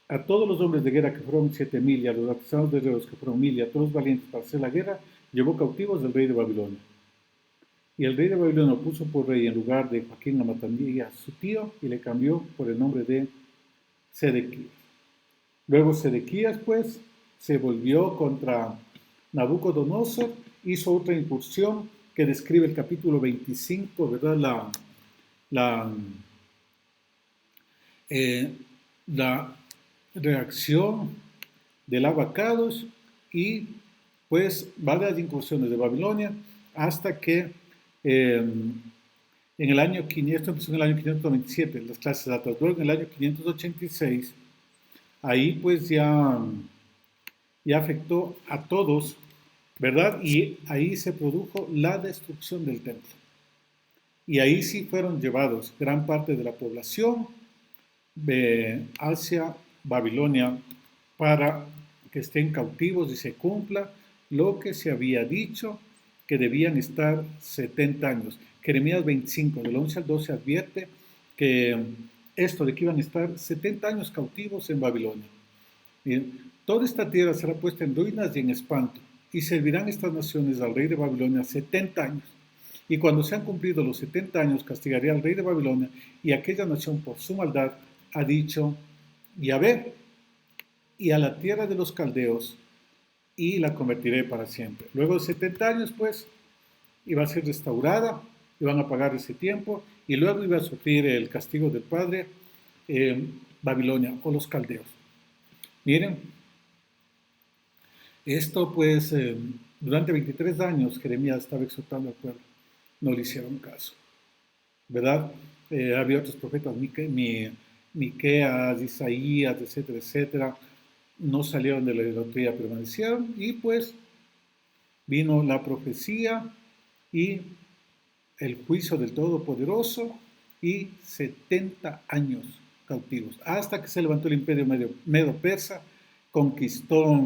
A todos los hombres de guerra que fueron 7.000 y a los artesanos guerreros que fueron 1.000 y a todos los valientes para hacer la guerra, llevó cautivos del rey de Babilonia. Y el rey de Babilonia lo puso por rey en lugar de Joaquín la Matandía, su tío, y le cambió por el nombre de Sedequías. Luego Sedequías, pues, se volvió contra Nabucodonosor, hizo otra incursión que describe el capítulo 25, ¿verdad? La reacción del Abacados y pues varias incursiones de Babilonia hasta que en el año 500, empezó en el año 597, las clases altas. Luego en el año 586, ahí pues ya afectó a todos, ¿verdad? Y ahí se produjo la destrucción del templo. Y ahí sí fueron llevados gran parte de la población hacia Babilonia para que estén cautivos y se cumpla lo que se había dicho, que debían estar 70 años. Jeremías 25, del 11 al 12 advierte que esto de que iban a estar 70 años cautivos en Babilonia. Bien, toda esta tierra será puesta en ruinas y en espanto, y servirán estas naciones al rey de Babilonia 70 años. Y cuando se han cumplido los 70 años, castigaré al rey de Babilonia y a aquella nación por su maldad, ha dicho Yahvé, y a la tierra de los caldeos, y la convertiré para siempre. Luego de 70 años, pues, iba a ser restaurada, iban a pagar ese tiempo, y luego iba a sufrir el castigo del Padre, Babilonia o los caldeos. Miren, esto pues, durante 23 años Jeremías estaba exhortando al pueblo, no le hicieron caso, ¿verdad? Había otros profetas, Miqueas, Isaías, etcétera, etcétera, no salieron de la idolatría, permanecieron, y pues vino la profecía y el juicio del Todopoderoso y 70 años cautivos, hasta que se levantó el imperio medo-persa, conquistó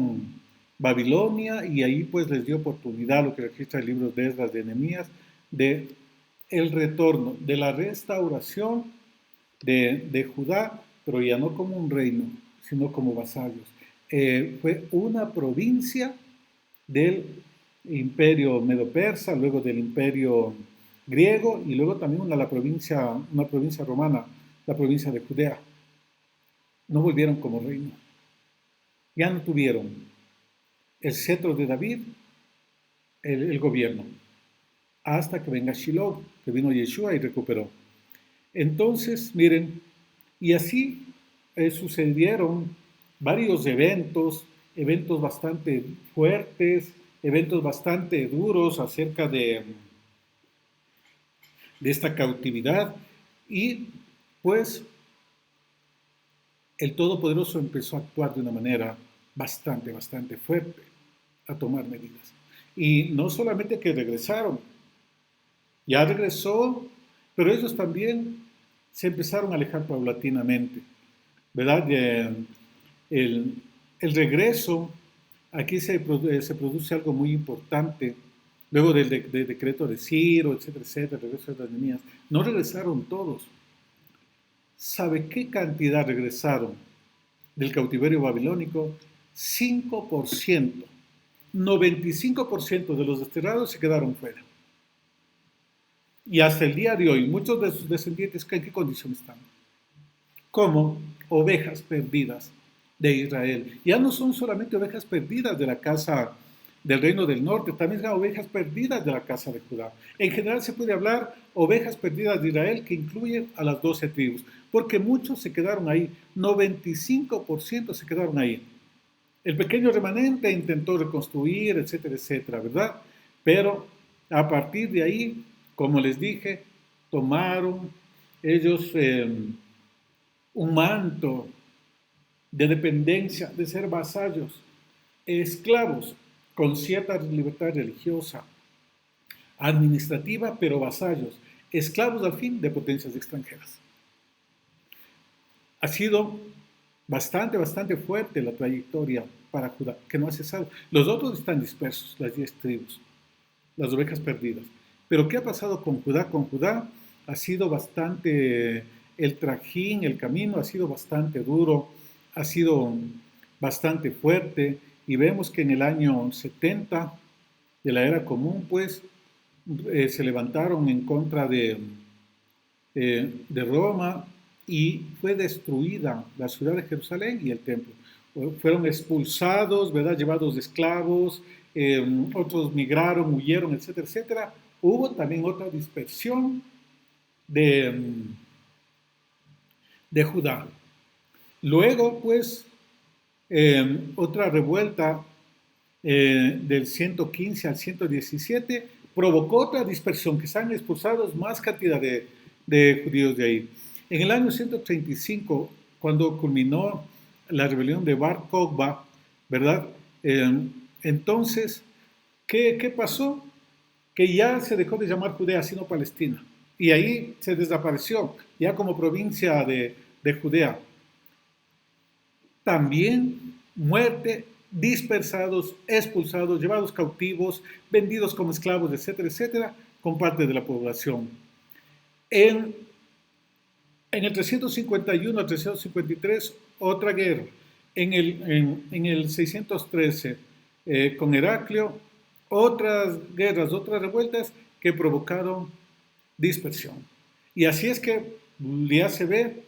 Babilonia y ahí pues les dio oportunidad, lo que registra el libro de Esdras, de Nehemías, de el retorno, de la restauración de Judá, pero ya no como un reino, sino como vasallos. Fue una provincia del imperio medo-persa, luego del imperio griego y luego también una provincia romana, la provincia de Judea. No volvieron como reino. Ya no tuvieron el cetro de David, el gobierno, hasta que venga Shiloh, que vino Yeshua y recuperó. Entonces, miren, y así sucedieron varios eventos bastante fuertes, eventos bastante duros acerca de esta cautividad, y pues el Todopoderoso empezó a actuar de una manera bastante fuerte, a tomar medidas. Y no solamente que regresaron, ya regresó, pero ellos también se empezaron a alejar paulatinamente, ¿verdad? El regreso, aquí se produce algo muy importante, luego del decreto de Ciro, etcétera, etcétera, el regreso de las Nehemías. No regresaron todos. ¿Sabe qué cantidad regresaron del cautiverio babilónico? 5%. 95% de los desterrados se quedaron fuera. Y hasta el día de hoy, muchos de sus descendientes, ¿en qué condición están? Como ovejas perdidas de Israel. Ya no son solamente ovejas perdidas de la casa del reino del norte, también son ovejas perdidas de la casa de Judá. En general se puede hablar ovejas perdidas de Israel, que incluyen a las 12 tribus, porque muchos se quedaron ahí, 95% se quedaron ahí. El pequeño remanente intentó reconstruir, etcétera, etcétera, ¿verdad? Pero a partir de ahí, como les dije, tomaron ellos un manto de dependencia, de ser vasallos, esclavos, con cierta libertad religiosa, administrativa, pero vasallos, esclavos al fin de potencias extranjeras. Ha sido bastante fuerte la trayectoria para Judá, que no hace salvo. Los otros están dispersos, las 10 tribus, las ovejas perdidas. Pero ¿qué ha pasado con Judá? Con Judá ha sido bastante, el trajín, el camino ha sido bastante duro, ha sido bastante fuerte, y vemos que en el año 70 de la era común, pues, se levantaron en contra de Roma y fue destruida la ciudad de Jerusalén y el templo. Fueron expulsados, ¿verdad? Llevados de esclavos, otros migraron, huyeron, etcétera, etcétera. Hubo también otra dispersión de, de Judá. Luego, pues, otra revuelta del 115 al 117 provocó otra dispersión, que se han expulsado más cantidad de judíos de ahí. En el año 135, cuando culminó la rebelión de Bar Kokhba, ¿verdad? Entonces, ¿qué pasó? Que ya se dejó de llamar Judea, sino Palestina. Y ahí se desapareció, ya como provincia de Judea. También muerte, dispersados, expulsados, llevados cautivos, vendidos como esclavos, etcétera, etcétera, con parte de la población. En el 351 al 353, otra guerra. En el 613, con Heraclio, otras guerras, otras revueltas que provocaron dispersión. Y así es que ya se ve,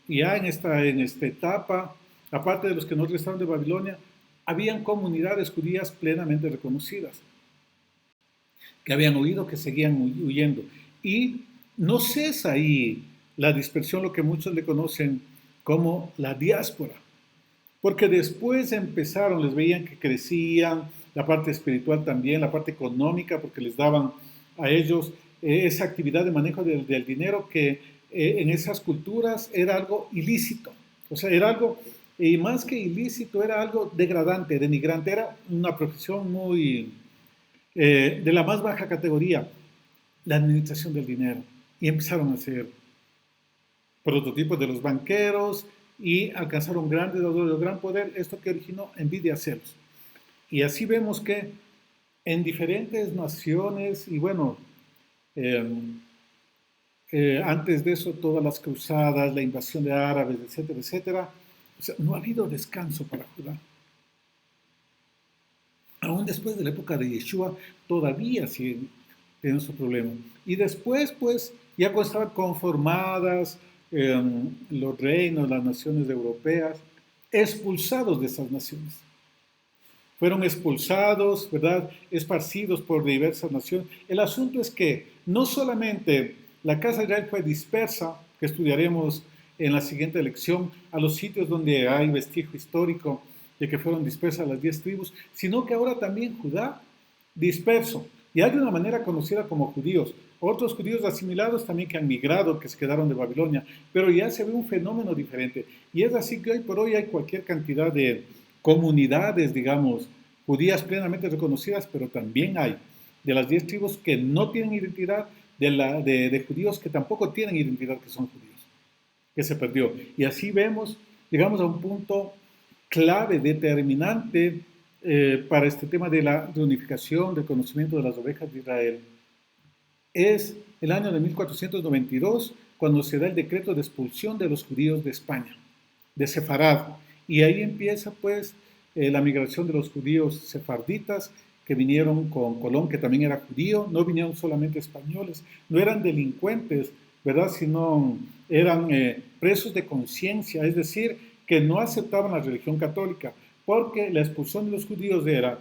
ya en esta etapa, aparte de los que no regresaron de Babilonia, habían comunidades judías plenamente reconocidas, que habían huido, que seguían huyendo. Y no cesa ahí la dispersión, lo que muchos le conocen como la diáspora, porque después empezaron, les veían que crecían, la parte espiritual también, la parte económica, porque les daban a ellos esa actividad de manejo del dinero que en esas culturas era algo ilícito, o sea, era algo, y más que ilícito, era algo degradante, denigrante, era una profesión muy de la más baja categoría, la administración del dinero, y empezaron a hacer prototipos de los banqueros y alcanzaron gran poder, esto que originó envidia, celos. Y así vemos que en diferentes naciones, y bueno, antes de eso todas las cruzadas, la invasión de árabes, etcétera, etcétera, o sea, no ha habido descanso para Judá. Aún después de la época de Yeshua, todavía siguen teniendo su problema. Y después, pues, ya cuando estaban conformadas los reinos, las naciones europeas, expulsados de esas naciones. Fueron expulsados, ¿verdad? Esparcidos por diversas naciones. El asunto es que no solamente la casa de Israel fue dispersa, que estudiaremos en la siguiente lección, a los sitios donde hay vestigio histórico de que fueron dispersas las 10 tribus, sino que ahora también Judá disperso. Y hay una manera conocida como judíos. Otros judíos asimilados también que han migrado, que se quedaron de Babilonia, pero ya se ve un fenómeno diferente. Y es así que hoy por hoy hay cualquier cantidad de comunidades, digamos, judías plenamente reconocidas, pero también hay de las 10 tribus que no tienen identidad, de judíos que tampoco tienen identidad, que son judíos, que se perdió. Y así vemos, llegamos a un punto clave, determinante para este tema de la reunificación, del conocimiento de las ovejas de Israel. Es el año de 1492 cuando se da el decreto de expulsión de los judíos de España, de Sefarad. Y ahí empieza pues la migración de los judíos sefarditas que vinieron con Colón, que también era judío. No vinieron solamente españoles, no eran delincuentes, ¿verdad? Sino eran presos de conciencia, es decir, que no aceptaban la religión católica, porque la expulsión de los judíos era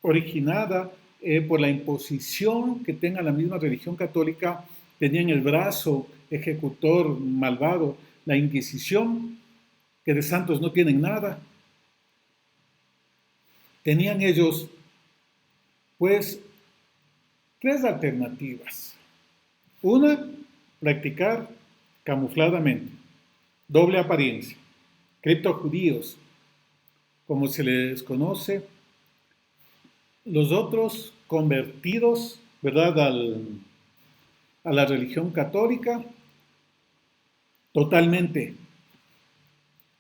originada por la imposición que tenga la misma religión católica. Tenían el brazo ejecutor malvado, la Inquisición, que de santos no tienen nada. Tenían ellos, pues, tres alternativas. Una, practicar camufladamente, doble apariencia, criptojudíos, como se les conoce. Los otros convertidos, ¿verdad?, a la religión católica, totalmente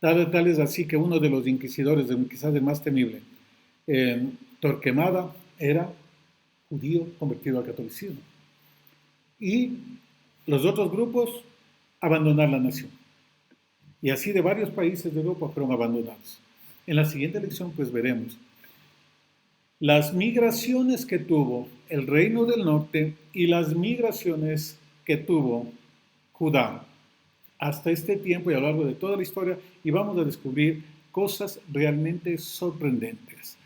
Tal es así que uno de los inquisidores, quizás el más temible, Torquemada, era judío convertido al catolicismo. Y los otros grupos abandonar la nación. Y así de varios países de Europa fueron abandonados. En la siguiente lección pues veremos las migraciones que tuvo el Reino del Norte y las migraciones que tuvo Judá hasta este tiempo y a lo largo de toda la historia, y vamos a descubrir cosas realmente sorprendentes.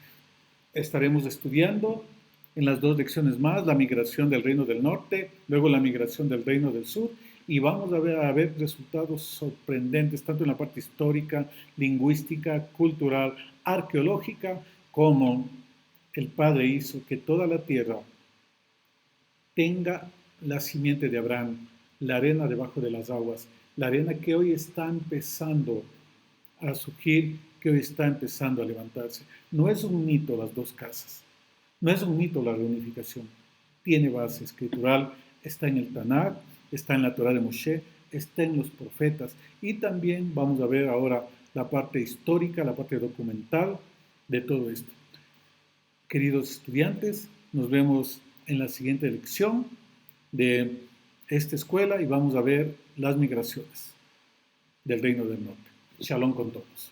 Estaremos estudiando en las dos lecciones más la migración del Reino del Norte, luego la migración del Reino del Sur, y vamos a ver resultados sorprendentes tanto en la parte histórica, lingüística, cultural, arqueológica, como el Padre hizo que toda la tierra tenga la simiente de Abraham, la arena debajo de las aguas, la arena que hoy está empezando a surgir, que hoy está empezando a levantarse. No es un mito las dos casas, no es un mito la reunificación, tiene base escritural, está en el Tanakh, está en la Torah de Moshe, está en los profetas, y también vamos a ver ahora la parte histórica, la parte documental de todo esto. Queridos estudiantes, nos vemos en la siguiente lección de esta escuela y vamos a ver las migraciones del Reino del Norte. Shalom con todos.